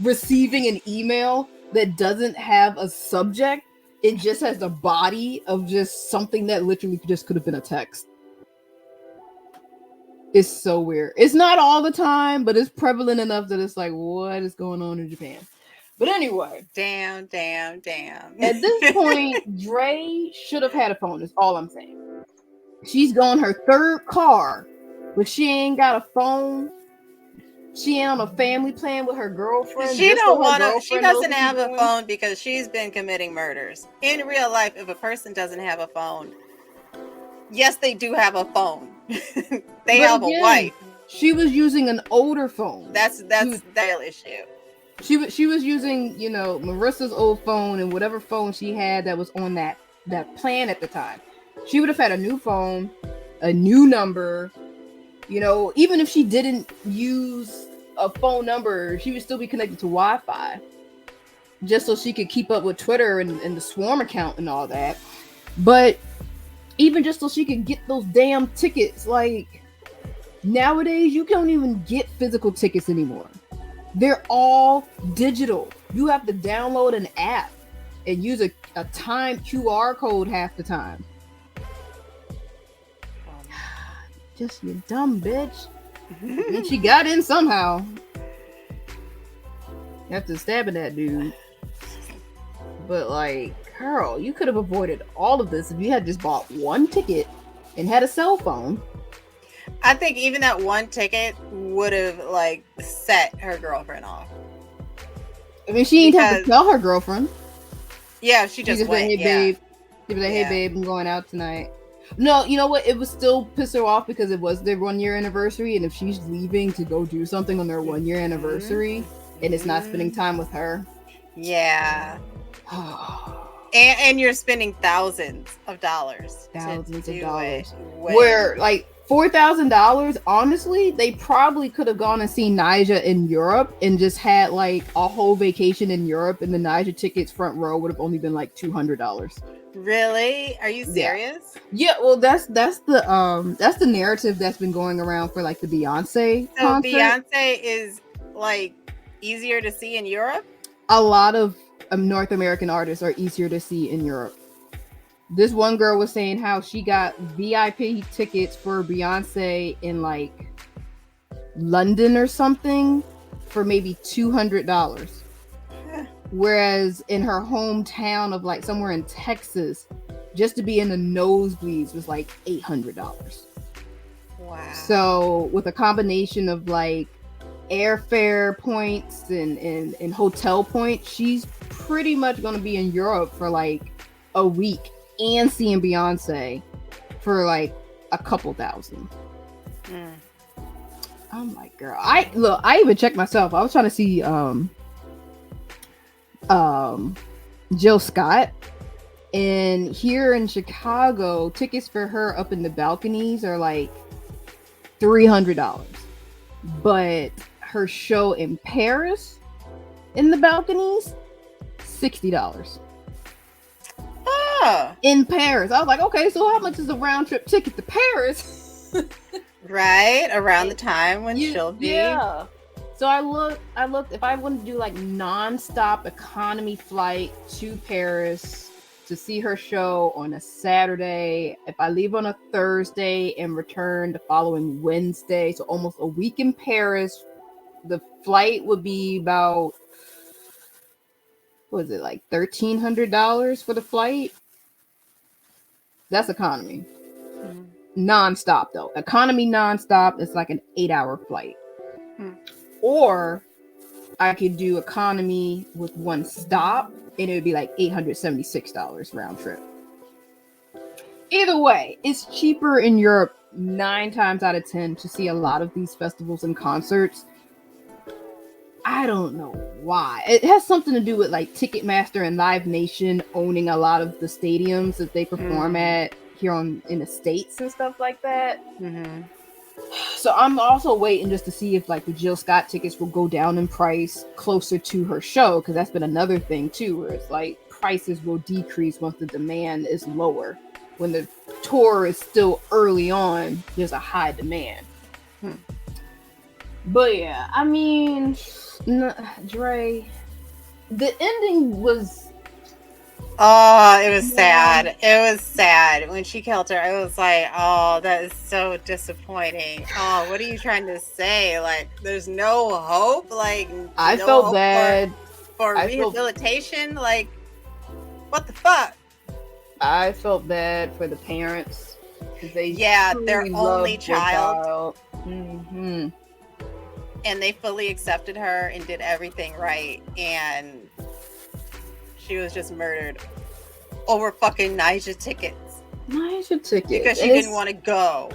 receiving an email that doesn't have a subject. It just has the body of just something that literally just could have been a text. It's so weird. It's not all the time, but it's prevalent enough that it's like, what is going on in Japan? But anyway. Damn. At this point, Dre should have had a phone, is all I'm saying. She's going her 3rd car, but she ain't got a phone. She ain't on a family plan with her girlfriend. She doesn't have a phone because she's been committing murders. In real life, if a person doesn't have a phone, yes, they do have a phone. They have a wife. She was using an older phone. That's the real issue. She was using, Marissa's old phone and whatever phone she had that was on that plan at the time. She would have had a new phone, a new number. Even if she didn't use a phone number, she would still be connected to Wi-Fi, just so she could keep up with Twitter and the Swarm account and all that. But even just so she could get those damn tickets, like nowadays you can't even get physical tickets anymore. They're all digital. You have to download an app and use a timed QR code half the time. Just you dumb bitch. And she got in somehow. After stabbing that dude. But like, girl, you could have avoided all of this if you had just bought one ticket and had a cell phone. I think even that one ticket would have like set her girlfriend off. I mean, she didn't have to tell her girlfriend. Yeah, she just went. Hey, babe. She'd be like, hey, babe, I'm going out tonight. No, you know what? It would still piss her off because it was their 1-year anniversary, and if she's leaving to go do something on their 1-year anniversary, and it's not spending time with her. Yeah. and you're spending thousands of dollars. Where like $4,000, honestly, they probably could have gone and seen Nyjah in Europe and just had like a whole vacation in Europe, and the Nyjah tickets front row would have only been like $200. Really? Are you serious? Yeah, well that's the narrative that's been going around for like the Beyonce concert. Beyonce is like easier to see in Europe? A lot of North American artists are easier to see in Europe. This one girl was saying how she got VIP tickets for Beyonce in like London or something for maybe $200. Whereas in her hometown of like somewhere in Texas, just to be in the nosebleeds was like $800. Wow. So with a combination of like airfare points and hotel points, she's pretty much going to be in Europe for like a week and seeing Beyonce for like a couple thousand. I'm like, girl, I even checked myself. I was trying to see Jill Scott, and here in Chicago, tickets for her up in the balconies are like $300, but her show in Paris in the balconies $60. In Paris. I was like, okay, so how much is a round trip ticket to Paris? Right, around the time when she'll be. Yeah. So I looked if I wanted to do like non-stop economy flight to Paris to see her show on a Saturday. If I leave on a Thursday and return the following Wednesday, so almost a week in Paris, the flight would be about, what was it, like $1,300 for the flight? That's economy. Non-stop though. Economy non-stop is like an 8-hour flight. Or I could do economy with one stop, and it would be like $876 round trip. Either way, it's cheaper in Europe 9 times out of 10 to see a lot of these festivals and concerts. I don't know why. It has something to do with like Ticketmaster and Live Nation owning a lot of the stadiums that they perform at here in the States and stuff like that. Mm-hmm. So I'm also waiting just to see if like the Jill Scott tickets will go down in price closer to her show, because that's been another thing too, where it's like prices will decrease once the demand is lower. When the tour is still early on, there's a high demand. But yeah, I mean, Dre, the ending was... Oh, it was sad. It was sad. When she killed her, it was like, oh, that is so disappointing. Oh, what are you trying to say? Like, there's no hope? Like, I no felt hope bad. For rehabilitation? Like, what the fuck? I felt bad for the parents. Their only child. Mm-hmm. And they fully accepted her and did everything right. And she was just murdered over fucking Nyjah tickets. Nyjah tickets. Because she didn't want to go.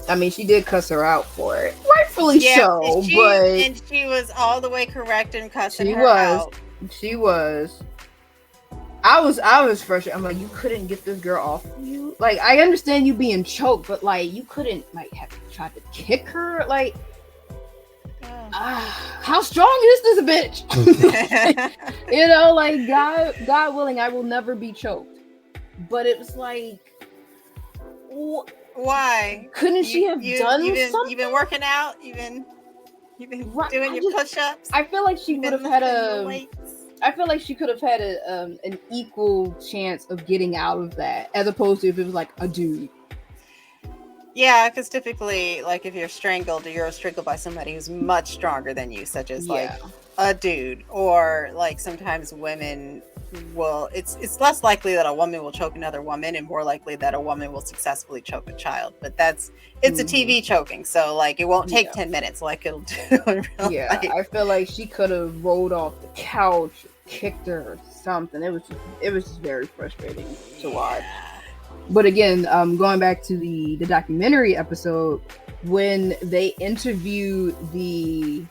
I mean, she did cuss her out for it. Rightfully so, and she was all the way correct in cussing her out. She was. I was frustrated. I'm like, you couldn't get this girl off of you? Like, I understand you being choked, but like, you couldn't like have tried to kick her? Like, how strong is this bitch? You know, like, God willing, I will never be choked. But it was like, why couldn't she have done something? You've been working out, you've been doing your push-ups. I feel like she would have had I feel like she could have had an equal chance of getting out of that, as opposed to if it was like a dude. Yeah, because typically, like, if you're strangled by somebody who's much stronger than you, such as like a dude, or like sometimes women will. It's less likely that a woman will choke another woman, and more likely that a woman will successfully choke a child. But it's a TV choking, so like it won't take 10 minutes like it'll do in real life. I feel like she could have rolled off the couch, kicked her, or something. It was just very frustrating to watch. But again, going back to the documentary episode, when they interviewed the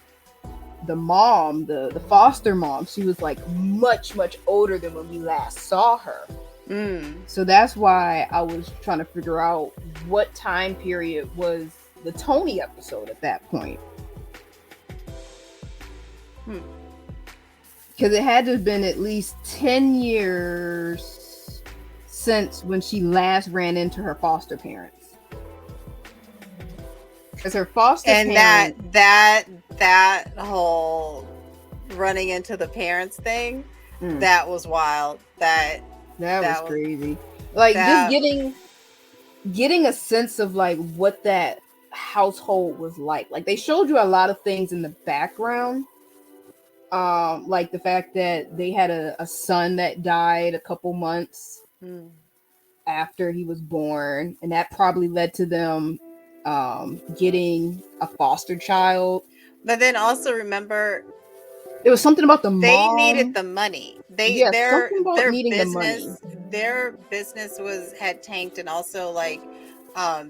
mom, the foster mom, she was like much older than when we last saw her. So that's why I was trying to figure out what time period was the Tony episode at that point. Because it had to have been at least 10 years since when she last ran into her foster parents. Because her foster parents... that whole running into the parents thing, that was wild. That was crazy. Like, just getting a sense of like what that household was like. Like, they showed you a lot of things in the background. Like the fact that they had a son that died a couple months after he was born, and that probably led to them getting a foster child. But then also remember, it was something about mom. They needed the money. Their business had tanked, and also like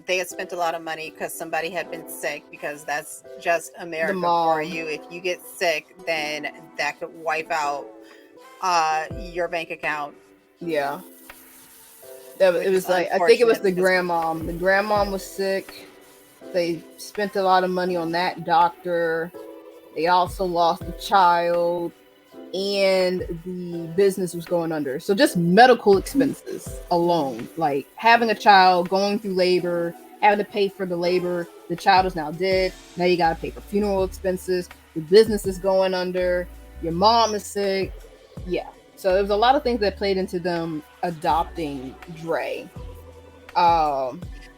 they had spent a lot of money because somebody had been sick, because that's just America for you. If you get sick, then that could wipe out your bank account. Yeah. It was like, I think it was the grandmom. The grandmom was sick. They spent a lot of money on that doctor. They also lost a child, and the business was going under. So just medical expenses alone, like having a child, going through labor, having to pay for the labor. The child is now dead. Now you got to pay for funeral expenses. The business is going under. Your mom is sick. Yeah. So there was a lot of things that played into them adopting Dre.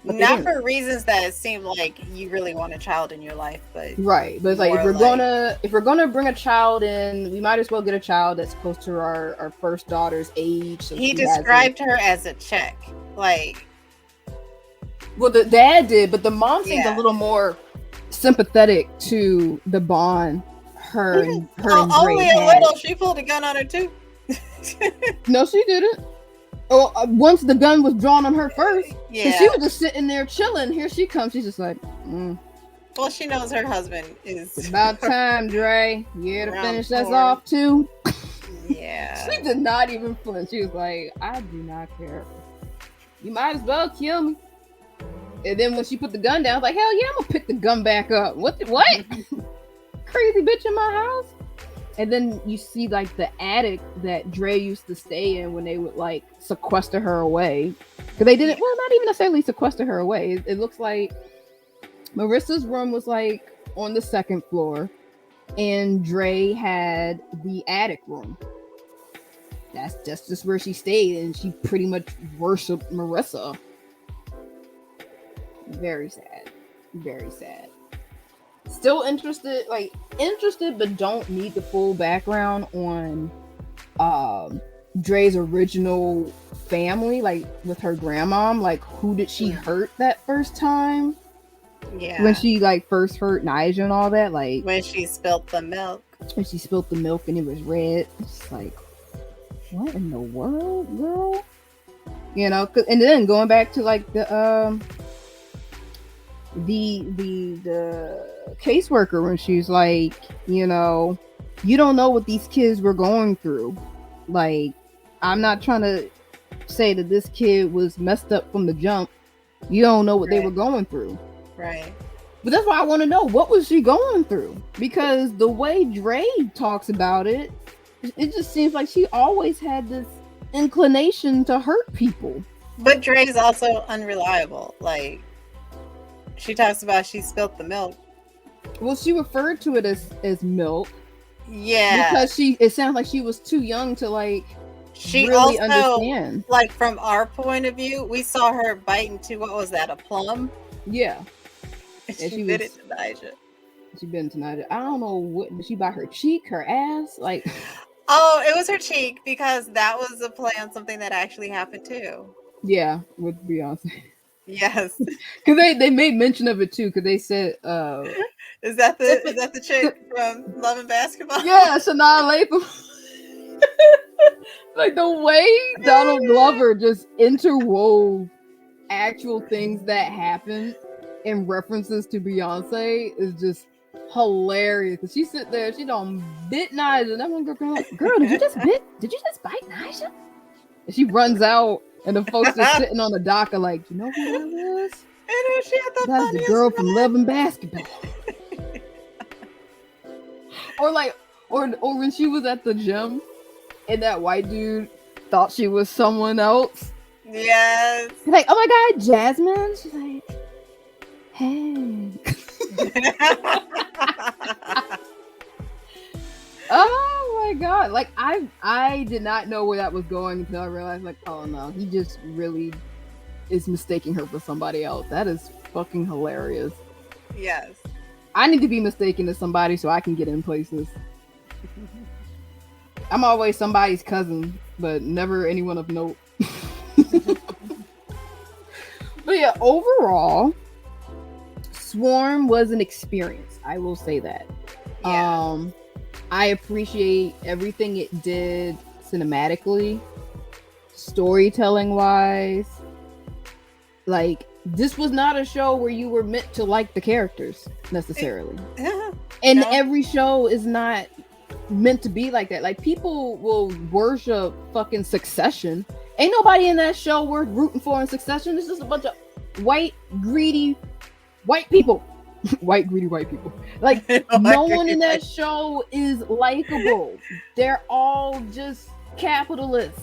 Not for reasons that it seemed like you really want a child in your life, but right. But it's like, if we're gonna bring a child in, we might as well get a child that's close to our first daughter's age. So he described her as a check, like. Well, the dad did, but the mom seemed a little more sympathetic to the bond her and Dre only a had. little. She pulled a gun on her too. No, she didn't. Oh, once the gun was drawn on her first, Yeah. she was just sitting there chilling. Here she comes. She's just like, Well, she knows her husband is. It's about time, Dre. You to Round finish us four. off too. Yeah. She did not even flinch. She was like, I do not care. You might as well kill me. And then when she put the gun down, I was like, hell yeah, I'm gonna pick the gun back up. What? Crazy bitch in my house. And then you see like the attic that Dre used to stay in when they would like sequester her away. Because they didn't, well, not even necessarily sequester her away. It looks like Marissa's room was like on the second floor, and Dre had the attic room. That's just where she stayed, and she pretty much worshipped Marissa. Very sad. Very sad. Still interested, but don't need the full background on Dre's original family, like with her grandma. Like, who did she hurt that first time? Yeah. When she like first hurt Nigel and all that, like when she spilt the milk. When she spilt the milk and it was red. It's like, what in the world, girl? You know, and then going back to like the caseworker when she's like, you know, you don't know what these kids were going through. Like, I'm not trying to say that this kid was messed up from the jump. You don't know what they were going through. Right. But that's why I want to know, what was she going through? Because the way Dre talks about it, it just seems like she always had this inclination to hurt people. But Dre's also unreliable. Like, she talks about she spilt the milk. Well, she referred to it as milk. Yeah. Because it sounds like she was too young to like she really also, understand. Like, from our point of view, we saw her bite into, what was that, a plum? Yeah. And she bit it to Nigel. She bit it to Nigel. I don't know what, did she bite her cheek, her ass? Like, oh, it was her cheek, because that was a play on something that actually happened too. Yeah, with Beyonce. Yes. Because they made mention of it too, because they said is that the chick from Love and Basketball? Yeah, Shania Latham. Like the way Donald Glover just interwove actual things that happened in references to Beyonce is just hilarious. Cause she sit there, she don't bit Nigel, and that one girl, did you just bite Nigel? And she runs out, and the folks are sitting on the dock are like, you know who that was? I know, she had That's the girl from Love and Basketball. or when she was at the gym, and that white dude thought she was someone else. Yes. He's like, oh my God, Jasmine. She's like, hey. Oh my God. Like, I did not know where that was going until I realized, like, oh no, he just really is mistaking her for somebody else. That is fucking hilarious. Yes. I need to be mistaken as somebody so I can get in places. I'm always somebody's cousin, but never anyone of note. But yeah, overall, Swarm was an experience. I will say that. Yeah. I appreciate everything it did cinematically, storytelling wise. Like, this was not a show where you were meant to like the characters necessarily. And every show is not meant to be like that. Like, people will worship fucking Succession. Ain't nobody in that show worth rooting for in Succession. It's just a bunch of white, greedy white people. White, greedy white people. Like, no one in that show is likable. They're all just capitalists.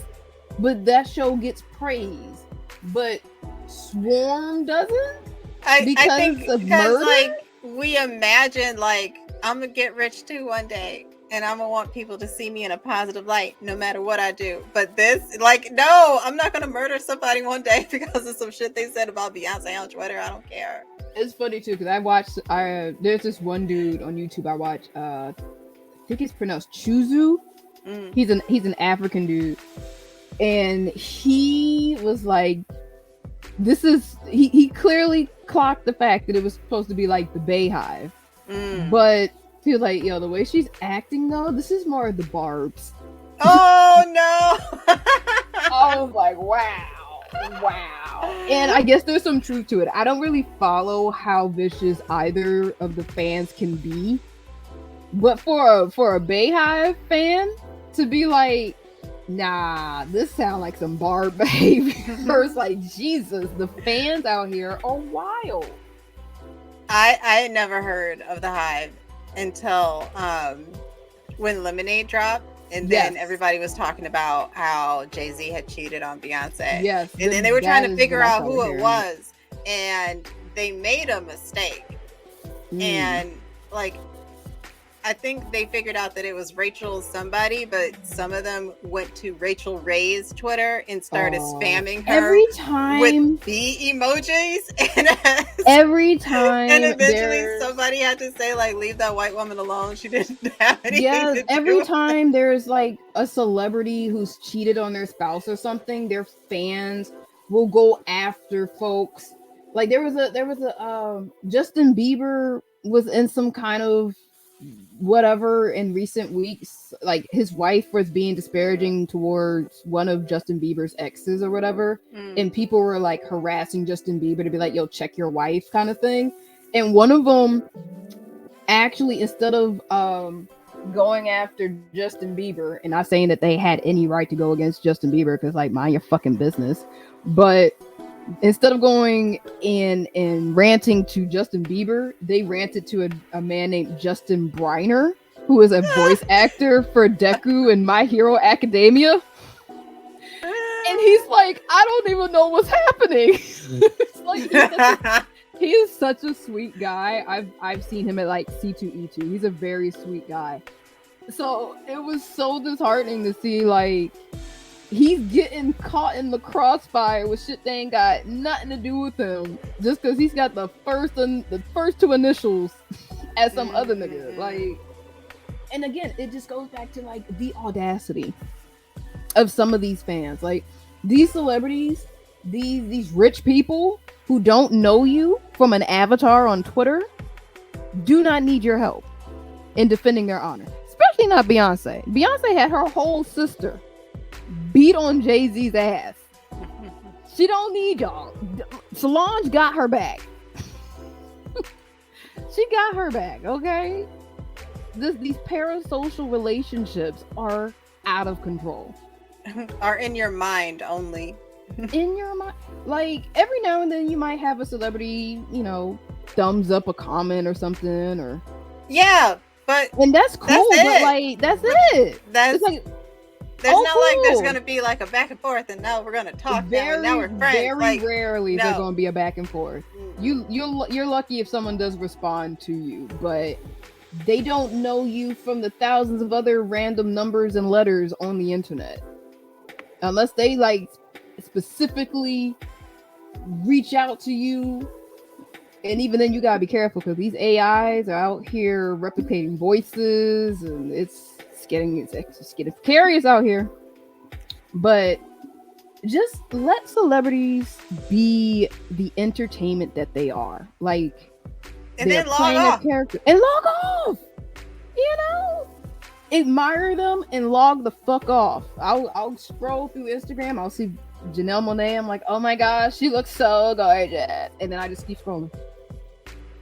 But that show gets praise. But Swarm doesn't? I think of because murder? like, we imagine, like, I'm gonna get rich too one day, and I'm gonna want people to see me in a positive light no matter what I do. But this, like, no, I'm not gonna murder somebody one day because of some shit they said about Beyonce on Twitter. I don't care. It's funny too, because there's this one dude on YouTube I watch, I think it's pronounced Chuzu. He's an African dude, and he was like, he clearly clocked the fact that it was supposed to be like the Bayhive, but He was like, yo, the way she's acting though, this is more of the Barbs. Oh no. I was like, wow. And I guess there's some truth to it. I don't really follow how vicious either of the fans can be. But for a Bayhive fan to be like, nah, this sounds like some Barb behavior. It's like, Jesus, the fans out here are wild. I had never heard of the Hive until when Lemonade dropped, and then everybody was talking about how Jay-Z had cheated on Beyonce. Yes, and then they were trying to figure out who it was, and they made a mistake. And like, I think they figured out that it was Rachel somebody, but some of them went to Rachel Ray's Twitter and started spamming her every time with bee emojis. Every time, and eventually somebody had to say, like, leave that white woman alone. She didn't have anything to do. Every time there's like a celebrity who's cheated on their spouse or something, their fans will go after folks. Like there was a Justin Bieber was in some kind of whatever in recent weeks, like his wife was being disparaging towards one of Justin Bieber's exes or whatever, and people were like harassing Justin Bieber to be like, yo, check your wife kind of thing. And one of them actually, instead of going after Justin Bieber, and not saying that they had any right to go against Justin Bieber, because like, mind your fucking business, but instead of going in and ranting to Justin Bieber, they ranted to a man named Justin Briner, who is a voice actor for Deku and My Hero Academia. And he's like, I don't even know what's happening. It's like, he is such a sweet guy. I've seen him at like C2E2. He's a very sweet guy. So it was so disheartening to see like he's getting caught in the crossfire with shit that ain't got nothing to do with him, just because he's got the first two initials as some other nigga. Like, and again, it just goes back to like the audacity of some of these fans. Like these celebrities, these rich people who don't know you from an avatar on Twitter do not need your help in defending their honor. Especially not Beyonce. Beyonce had her whole sister beat on Jay-Z's ass. She don't need y'all. Solange got her back. She got her back, okay? These parasocial relationships are out of control. Are in your mind only. In your mind. Like, every now and then you might have a celebrity, you know, thumbs up a comment or something, or... Yeah, but... And that's cool, but like, that's it. That's... It's like, there's not cool. like there's gonna be like a back and forth, and now we're gonna talk now, and now we're friends. Very like, rarely is there gonna be a back and forth. You're lucky if someone does respond to you, but they don't know you from the thousands of other random numbers and letters on the internet, unless they like specifically reach out to you. And even then, you gotta be careful, because these AIs are out here replicating voices, and it's getting precarious out here. But just let celebrities be the entertainment that they are. Like, and then log off. Character and log off. You know, admire them and log the fuck off. I'll scroll through Instagram. I'll see Janelle Monáe. I'm like, oh my gosh, she looks so gorgeous. And then I just keep scrolling.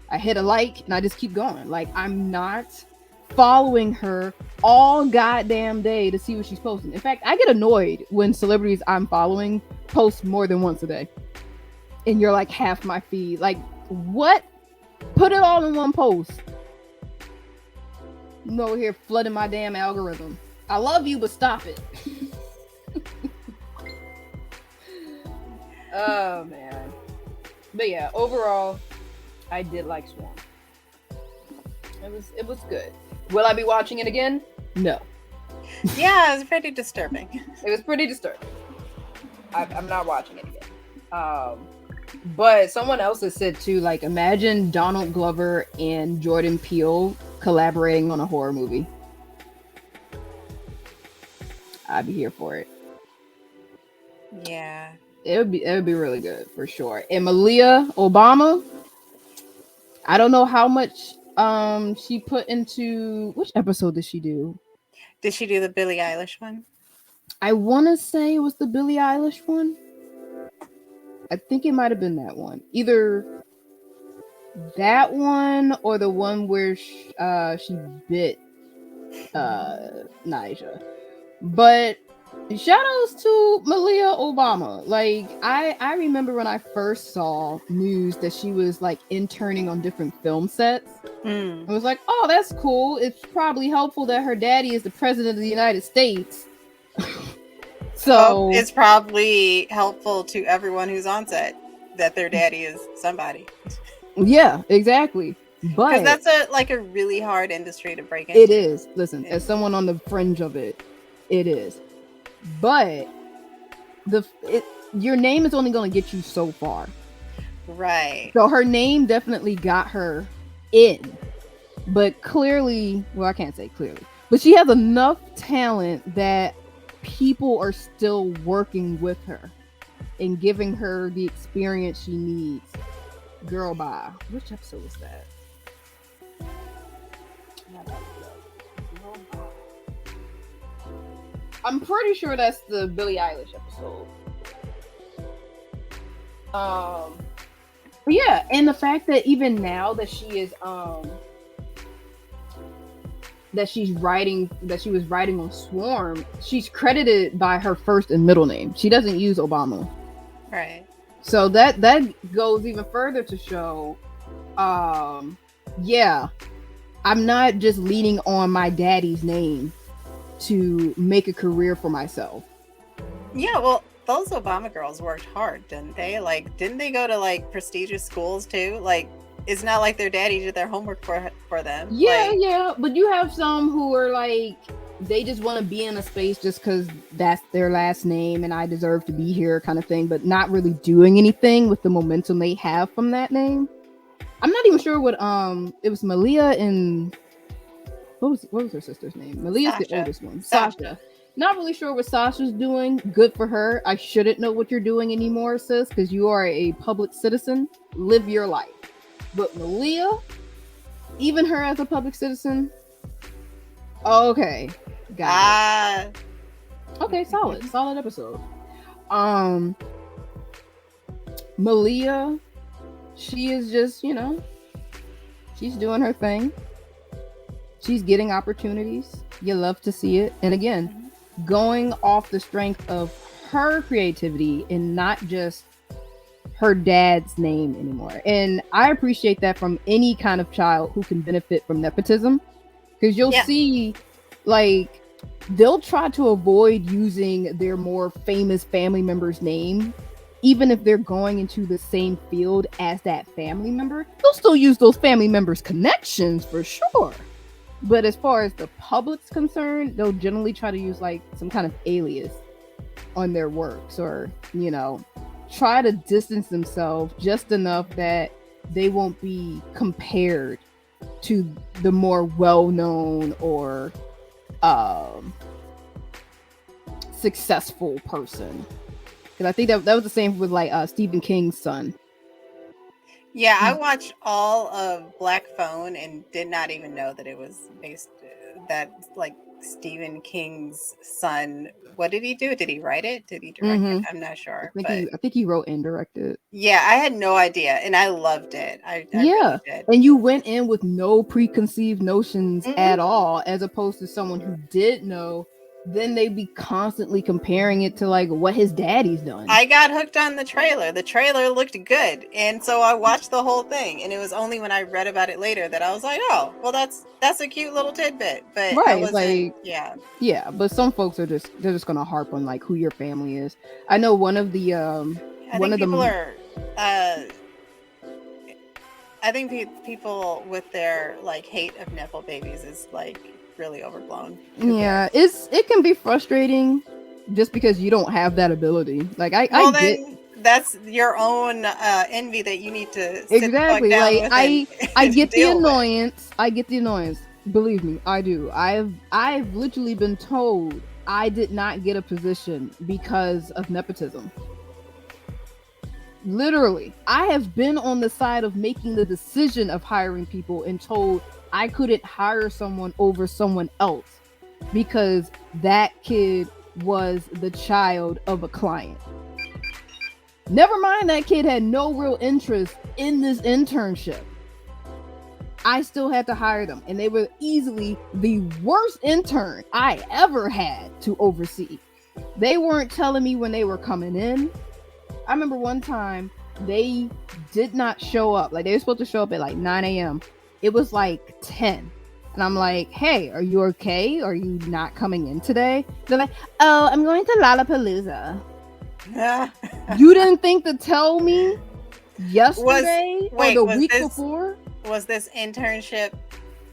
I hit a like and I just keep going. Like, I'm not following her all goddamn day to see what she's posting. In fact, I get annoyed when celebrities I'm following post more than once a day. And you're like half my feed. Like, what? Put it all in one post. I'm over here flooding my damn algorithm. I love you, but stop it. Oh man. But yeah, overall, I did like Swarm. It was good. Will I be watching it again? No. Yeah, it was pretty disturbing. It was pretty disturbing. I'm not watching it again. But someone else has said too, like, imagine Donald Glover and Jordan Peele collaborating on a horror movie. I'd be here for it. Yeah. It would be really good for sure. And Malia Obama, I don't know how much She put into which episode did she do? Did she do the Billie Eilish one? I want to say it was the Billie Eilish one. I think it might have been that one. Either that one or the one where she bit Nija. But shout outs to Malia Obama. Like I remember when I first saw news that she was like interning on different film sets. I was like, oh, that's cool. It's probably helpful that her daddy is the president of the United States. So it's probably helpful to everyone who's on set that their daddy is somebody. Yeah, exactly. But because that's a really hard industry to break into. It is. Listen, as someone on the fringe of it, it is. But your name is only going to get you so far. Right. So her name definitely got her in. But clearly, well, I can't say clearly, but she has enough talent that people are still working with her and giving her the experience she needs. Girl, bye. Which episode was that? I'm pretty sure that's the Billie Eilish episode. But yeah, and the fact that even now that she is that she was writing on Swarm, she's credited by her first and middle name. She doesn't use Obama. Right. So that goes even further to show yeah, I'm not just leaning on my daddy's name to make a career for myself. Yeah, well, those Obama girls worked hard, didn't they? Like, didn't they go to like prestigious schools too? Like, it's not like their daddy did their homework for them. Yeah, like, yeah, but you have some who are like, they just want to be in a space just because that's their last name and I deserve to be here kind of thing, but not really doing anything with the momentum they have from that name. I'm not even sure what it was Malia and what was her sister's name? Malia's the oldest one. Sasha. Not really sure what Sasha's doing. Good for her. I shouldn't know what you're doing anymore, sis, because you are a public citizen. Live your life. But Malia, even her as a public citizen, okay. Got it. Okay, solid episode. Malia, she is just, she's doing her thing. She's getting opportunities. You love to see it. And again, going off the strength of her creativity and not just her dad's name anymore. And I appreciate that from any kind of child who can benefit from nepotism. Because you'll see, like, they'll try to avoid using their more famous family member's name. Even if they're going into the same field as that family member, they'll still use those family members' connections for sure. But as far as the public's concerned, they'll generally try to use like some kind of alias on their works or, try to distance themselves just enough that they won't be compared to the more well-known or successful person. Because I think that was the same with like Stephen King's son. Yeah, I watched all of Black Phone and did not even know that it was based that like Stephen King's son. What did he do? Did he write it? Did he direct it? I'm not sure. I think he wrote and directed. Yeah, I had no idea, and I loved it. I really did. And you went in with no preconceived notions at all, as opposed to someone who did know. Then they'd be constantly comparing it to like what his daddy's done. I got hooked on the trailer. The trailer looked good, and so I watched the whole thing. And it was only when I read about it later that I was like, "Oh, well, that's a cute little tidbit." But right, I wasn't, like yeah. But some folks are just gonna harp on like who your family is. I know one of the I think people with their like hate of nepo babies is like really overblown. Yeah, it can be frustrating just because you don't have that ability. Like that's your own envy that you need to exactly. Like I get the annoyance. With. I get the annoyance. Believe me, I do. I've literally been told I did not get a position because of nepotism. Literally, I have been on the side of making the decision of hiring people and told I couldn't hire someone over someone else because that kid was the child of a client. Never mind, that kid had no real interest in this internship. I still had to hire them, and they were easily the worst intern I ever had to oversee. They weren't telling me when they were coming in. I remember one time they did not show up. Like, they were supposed to show up at like 9 a.m. It was like 10. And I'm like, hey, are you okay? Are you not coming in today? They're like, oh, I'm going to Lollapalooza. You didn't think to tell me yesterday or the week before? Was this internship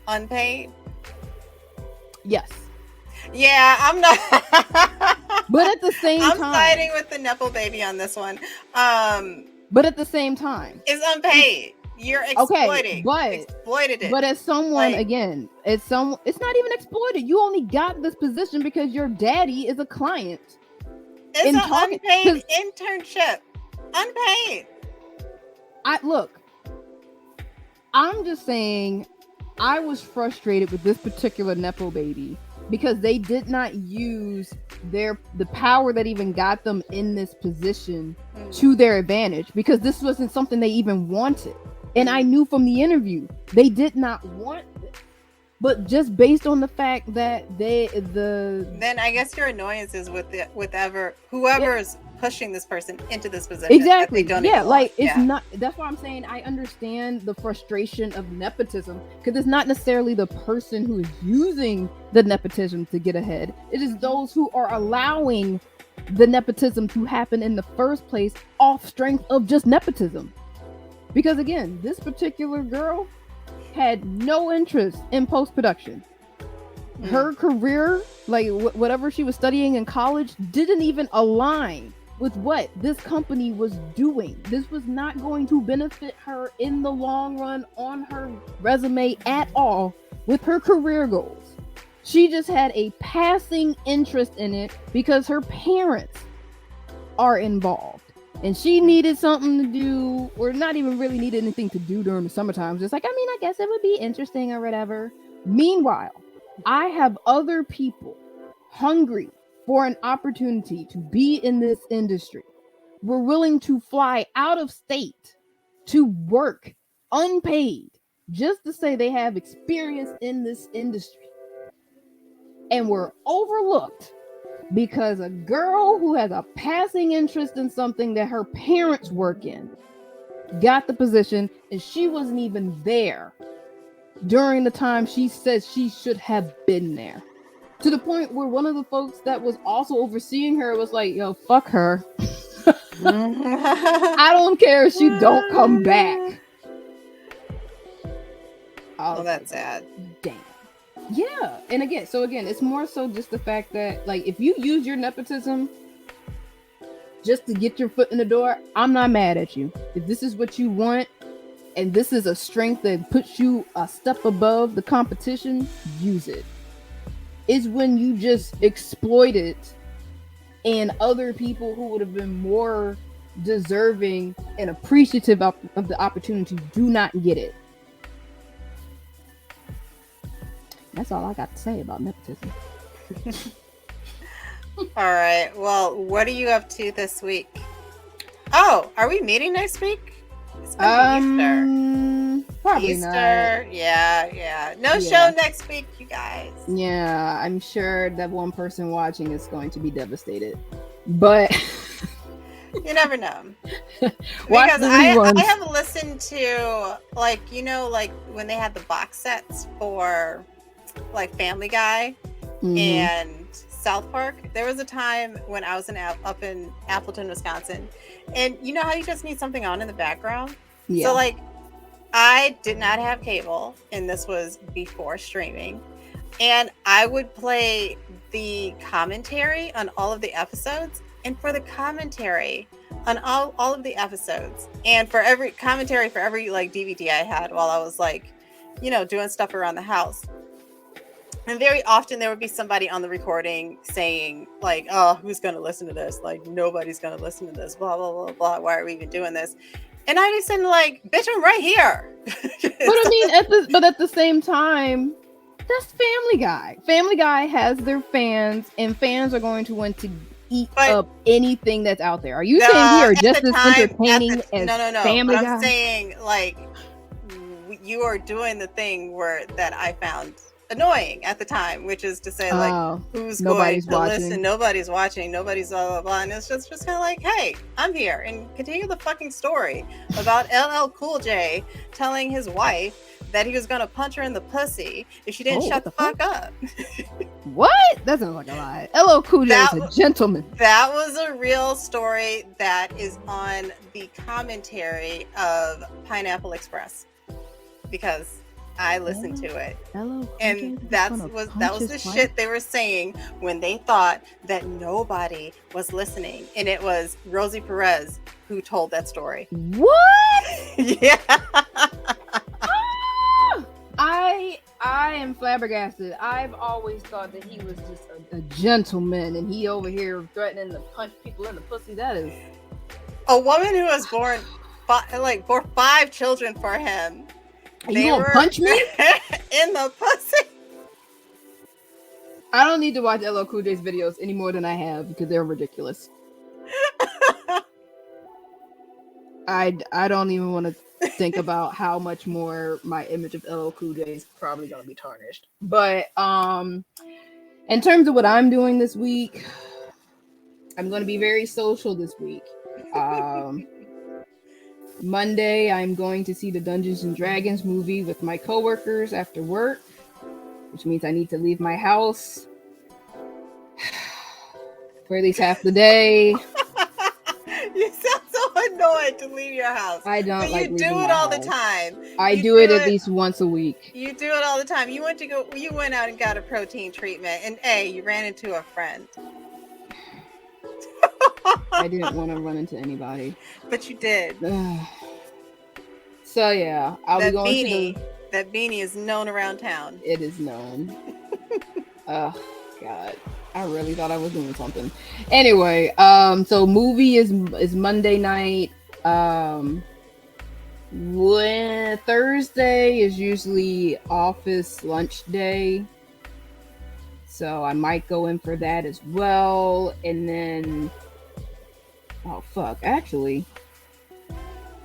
unpaid? Yes. Yeah, I'm not. But at the same time, I'm siding with the Nepo baby on this one. But at the same time, it's unpaid. You're exploiting. Okay, exploited it. But as someone, again, it's not even exploited. You only got this position because your daddy is a client. It's an unpaid internship. Unpaid. I'm just saying, I was frustrated with this particular Nepo baby because they did not use the power that even got them in this position to their advantage, because this wasn't something they even wanted. And I knew from the interview they did not want this. But just based on the fact that then I guess your annoyance is with whoever's pushing this person into this position. Exactly. Not. That's why I'm saying I understand the frustration of nepotism, because it's not necessarily the person who is using the nepotism to get ahead. It is those who are allowing the nepotism to happen in the first place off strength of just nepotism. Because again, this particular girl had no interest in post-production. Her career, like whatever she was studying in college, didn't even align with what this company was doing. This was not going to benefit her in the long run on her resume at all with her career goals. She just had a passing interest in it because her parents are involved. And she needed something to do, or not even really needed anything to do during the summertime. Just like, I guess it would be interesting or whatever. Meanwhile, I have other people hungry for an opportunity to be in this industry. We're willing to fly out of state to work unpaid just to say they have experience in this industry. And we're overlooked because a girl who has a passing interest in something that her parents work in got the position, and she wasn't even there during the time she says she should have been there. To the point where one of the folks that was also overseeing her was like, yo, fuck her. I don't care if she don't come back. Oh, that's sad. Damn. Yeah. And again, it's more so just the fact that, like, if you use your nepotism just to get your foot in the door, I'm not mad at you. If this is what you want, and this is a strength that puts you a step above the competition, use it. It's when you just exploit it and other people who would have been more deserving and appreciative of the opportunity do not get it. That's all I got to say about nepotism. All right. Well, what are you up to this week? Oh, are we meeting next week? It's gonna be Easter. Probably Easter. not. Yeah. No show next week, you guys. Yeah, I'm sure that one person watching is going to be devastated. But you never know. Because I have listened to, like, when they had the box sets for like Family Guy and South Park. There was a time when I was up in Appleton, Wisconsin, and you know how you just need something on in the background? Yeah. So like, I did not have cable, and this was before streaming, and I would play the commentary on all of the episodes, and for the commentary on all of the episodes, and for every commentary for every like DVD I had while I was like, doing stuff around the house, And very often there would be somebody on the recording saying like, oh, who's going to listen to this? Like, nobody's going to listen to this, blah, blah, blah, blah. Why are we even doing this? And I just said like, bitch, I'm right here. But I mean, at the same time, that's Family Guy. Family Guy has their fans, and fans are going to want to eat up anything that's out there. Are you saying we are just as entertaining as Family Guy? I'm saying like, you are doing the thing that I found annoying at the time, which is to say like, who's going to listen? Nobody's watching. Nobody's blah blah blah. And it's just kind of like, hey, I'm here, and continue the fucking story about LL Cool J telling his wife that he was gonna punch her in the pussy if she didn't shut the fuck up. What? That sounds like a lie. LL Cool J is a gentleman. That was a real story that is on the commentary of Pineapple Express, because I listened to it, and that was the shit they were saying when they thought that nobody was listening, and it was Rosie Perez who told that story. What? Yeah. I am flabbergasted. I've always thought that he was just a gentleman, and he over here threatening to punch people in the pussy. That is a woman who was born bore 5 children for him. You gonna punch me in the pussy? I don't need to watch LL Cool J's videos any more than I have, because they're ridiculous. I don't even want to think about how much more my image of LL Cool J is probably gonna be tarnished. But in terms of what I'm doing this week, I'm gonna be very social this week. Monday, I'm going to see the Dungeons and Dragons movie with my coworkers after work, which means I need to leave my house for at least half the day. You sound so annoyed to leave your house. I don't but like you do it all the time. I do it at least once a week. You do it all the time. You went out and got a protein treatment, and you ran into a friend. I didn't want to run into anybody. But you did. So yeah, I'll be going that beanie is known around town. It is known. Oh God. I really thought I was doing something. Anyway, so movie is Monday night. When Thursday is usually office lunch day. So I might go in for that as well. And then actually,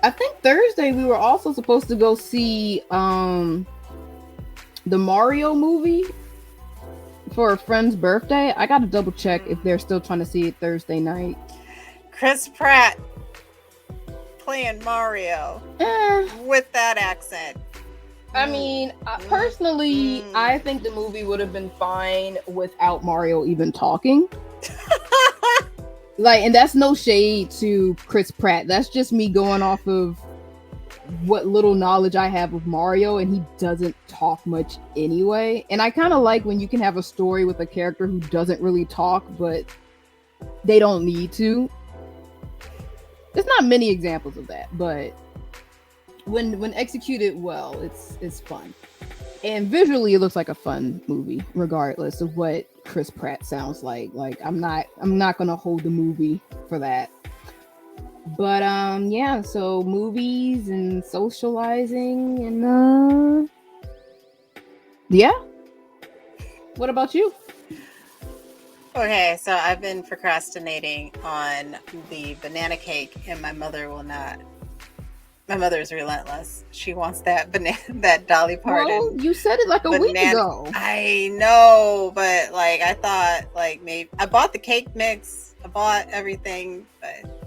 I think Thursday we were also supposed to go see the Mario movie for a friend's birthday. I gotta double check if they're still trying to see it Thursday night. Chris Pratt playing Mario with that accent. I mean, personally, I think the movie would have been fine without Mario even talking. And that's no shade to Chris Pratt. That's just me going off of what little knowledge I have of Mario, and he doesn't talk much anyway. And I kind of like when you can have a story with a character who doesn't really talk, but they don't need to. There's not many examples of that, but when executed well, it's fun. And visually it looks like a fun movie, regardless of what Chris Pratt sounds like. I'm not gonna hold the movie for that. But yeah, so movies and socializing and yeah. What about you? Okay, so I've been procrastinating on the banana cake, and my mother will not. My mother is relentless. She wants that that Dolly Parton. Well, you said it like a week ago. I know, but I thought maybe I bought the cake mix. I bought everything, but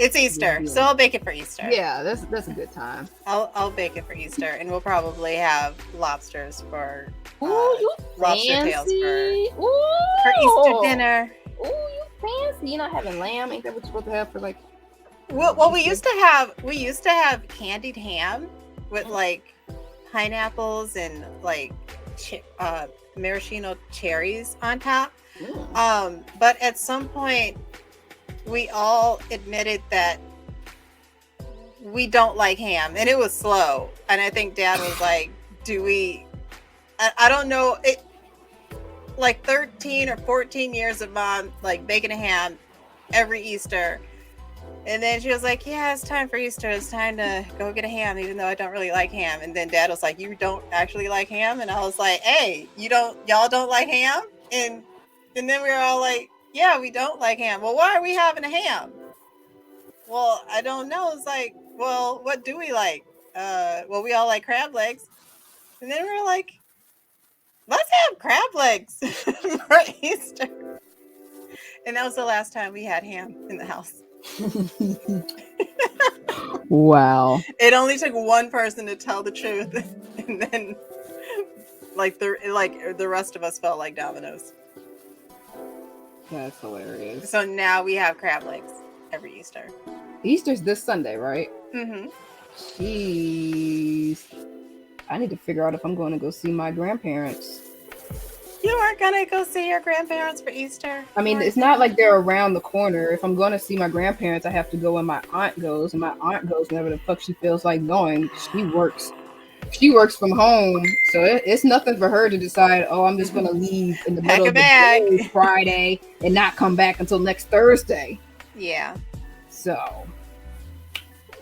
it's Easter, so I'll bake it for Easter. Yeah, that's a good time. I'll bake it for Easter, and we'll probably have lobsters for lobster tails for Easter dinner. Ooh, you fancy? You're not having lamb? Ain't that what you're supposed to have for Well, we used to have candied ham with pineapples and maraschino cherries on top. But at some point, we all admitted that we don't like ham, and it was slow. And I think Dad was like, do we? I don't know. It like 13 or 14 years of mom like baking a ham every Easter. And then she was like, yeah, it's time for Easter. It's time to go get a ham, even though I don't really like ham. And then Dad was like, you don't actually like ham? And I was like, hey, y'all don't like ham? And then we were all like, yeah, we don't like ham. Well, why are we having a ham? Well, I don't know. It's like, well, what do we like? Well, we all like crab legs. And then we were like, let's have crab legs for Easter. And that was the last time we had ham in the house. Wow. It only took one person to tell the truth, and then the rest of us felt like dominoes. That's hilarious. So now we have crab legs every Easter. Easter's this Sunday, right? Mm-hmm. Jeez. I need to figure out if I'm going to go see my grandparents. You aren't gonna go see your grandparents for Easter? I mean, it's not like they're around the corner. If I'm going to see my grandparents, I have to go when my aunt goes, and my aunt goes whenever the fuck she feels like going. She works from home, so it's nothing for her to decide, oh, I'm just going to leave in the middle of the day Friday and not come back until next Thursday. Yeah. So,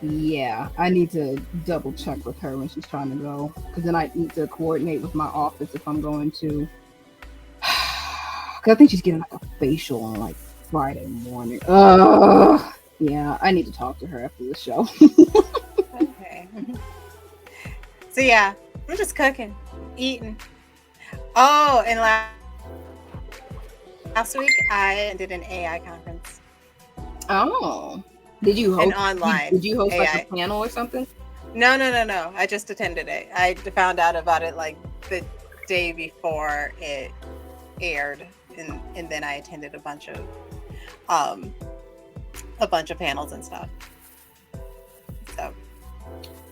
yeah, I need to double check with her when she's trying to go, because then I need to coordinate with my office if I'm going to. Because I think she's getting like a facial on like Friday morning. Yeah, I need to talk to her after the show. Okay. So yeah, we're just cooking, eating. Oh, and last week I did an AI conference. Oh, did you host? And online. Did you host AI. like a panel or something? No. I just attended it. I found out about it like the day before it aired, and then I attended a bunch of panels and stuff. So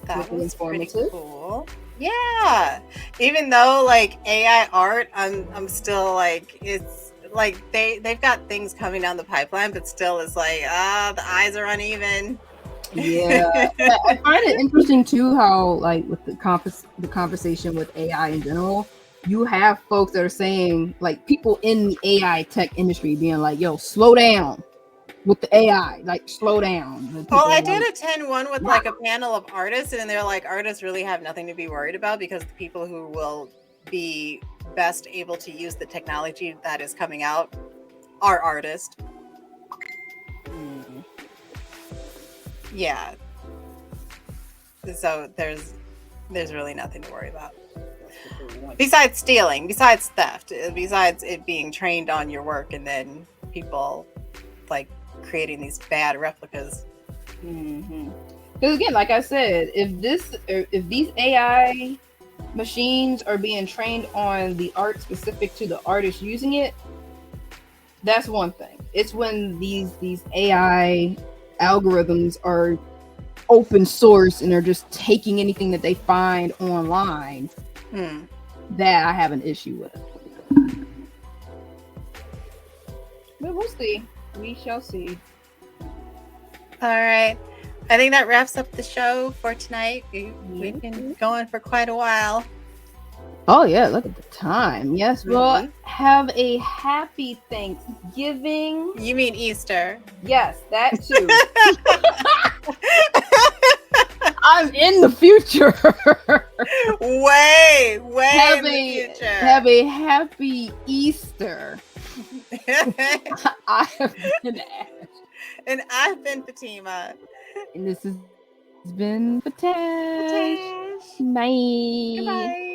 that was pretty cool. Yeah. Even though like AI art, I'm still like, it's like they've got things coming down the pipeline, but still it's like the eyes are uneven. Yeah. I find it interesting too how like with the conversation with AI in general, you have folks that are saying, like, people in the AI tech industry being like, yo, slow down with the AI, like, slow down. Well, I did attend one with like a panel of artists, and they're like, artists really have nothing to be worried about, because the people who will be best able to use the technology that is coming out are artists. Mm. Yeah. So there's really nothing to worry about. Besides stealing, besides theft, besides it being trained on your work, and then people like creating these bad replicas. Mm-hmm. Because again, like I said, if these AI machines are being trained on the art specific to the artist using it, that's one thing. It's when these AI algorithms are open source and are just taking anything that they find online that I have an issue with. But we'll see. We shall see. All right. I think that wraps up the show for tonight. We've been going for quite a while. Oh, yeah. Look at the time. Yes. Well, have a happy Thanksgiving. You mean Easter? Yes, that too. I'm in the future. way in the future. Have a happy Easter. I have been Ash. And I've been Fatima. And this has been Fatash. Bye. Goodbye.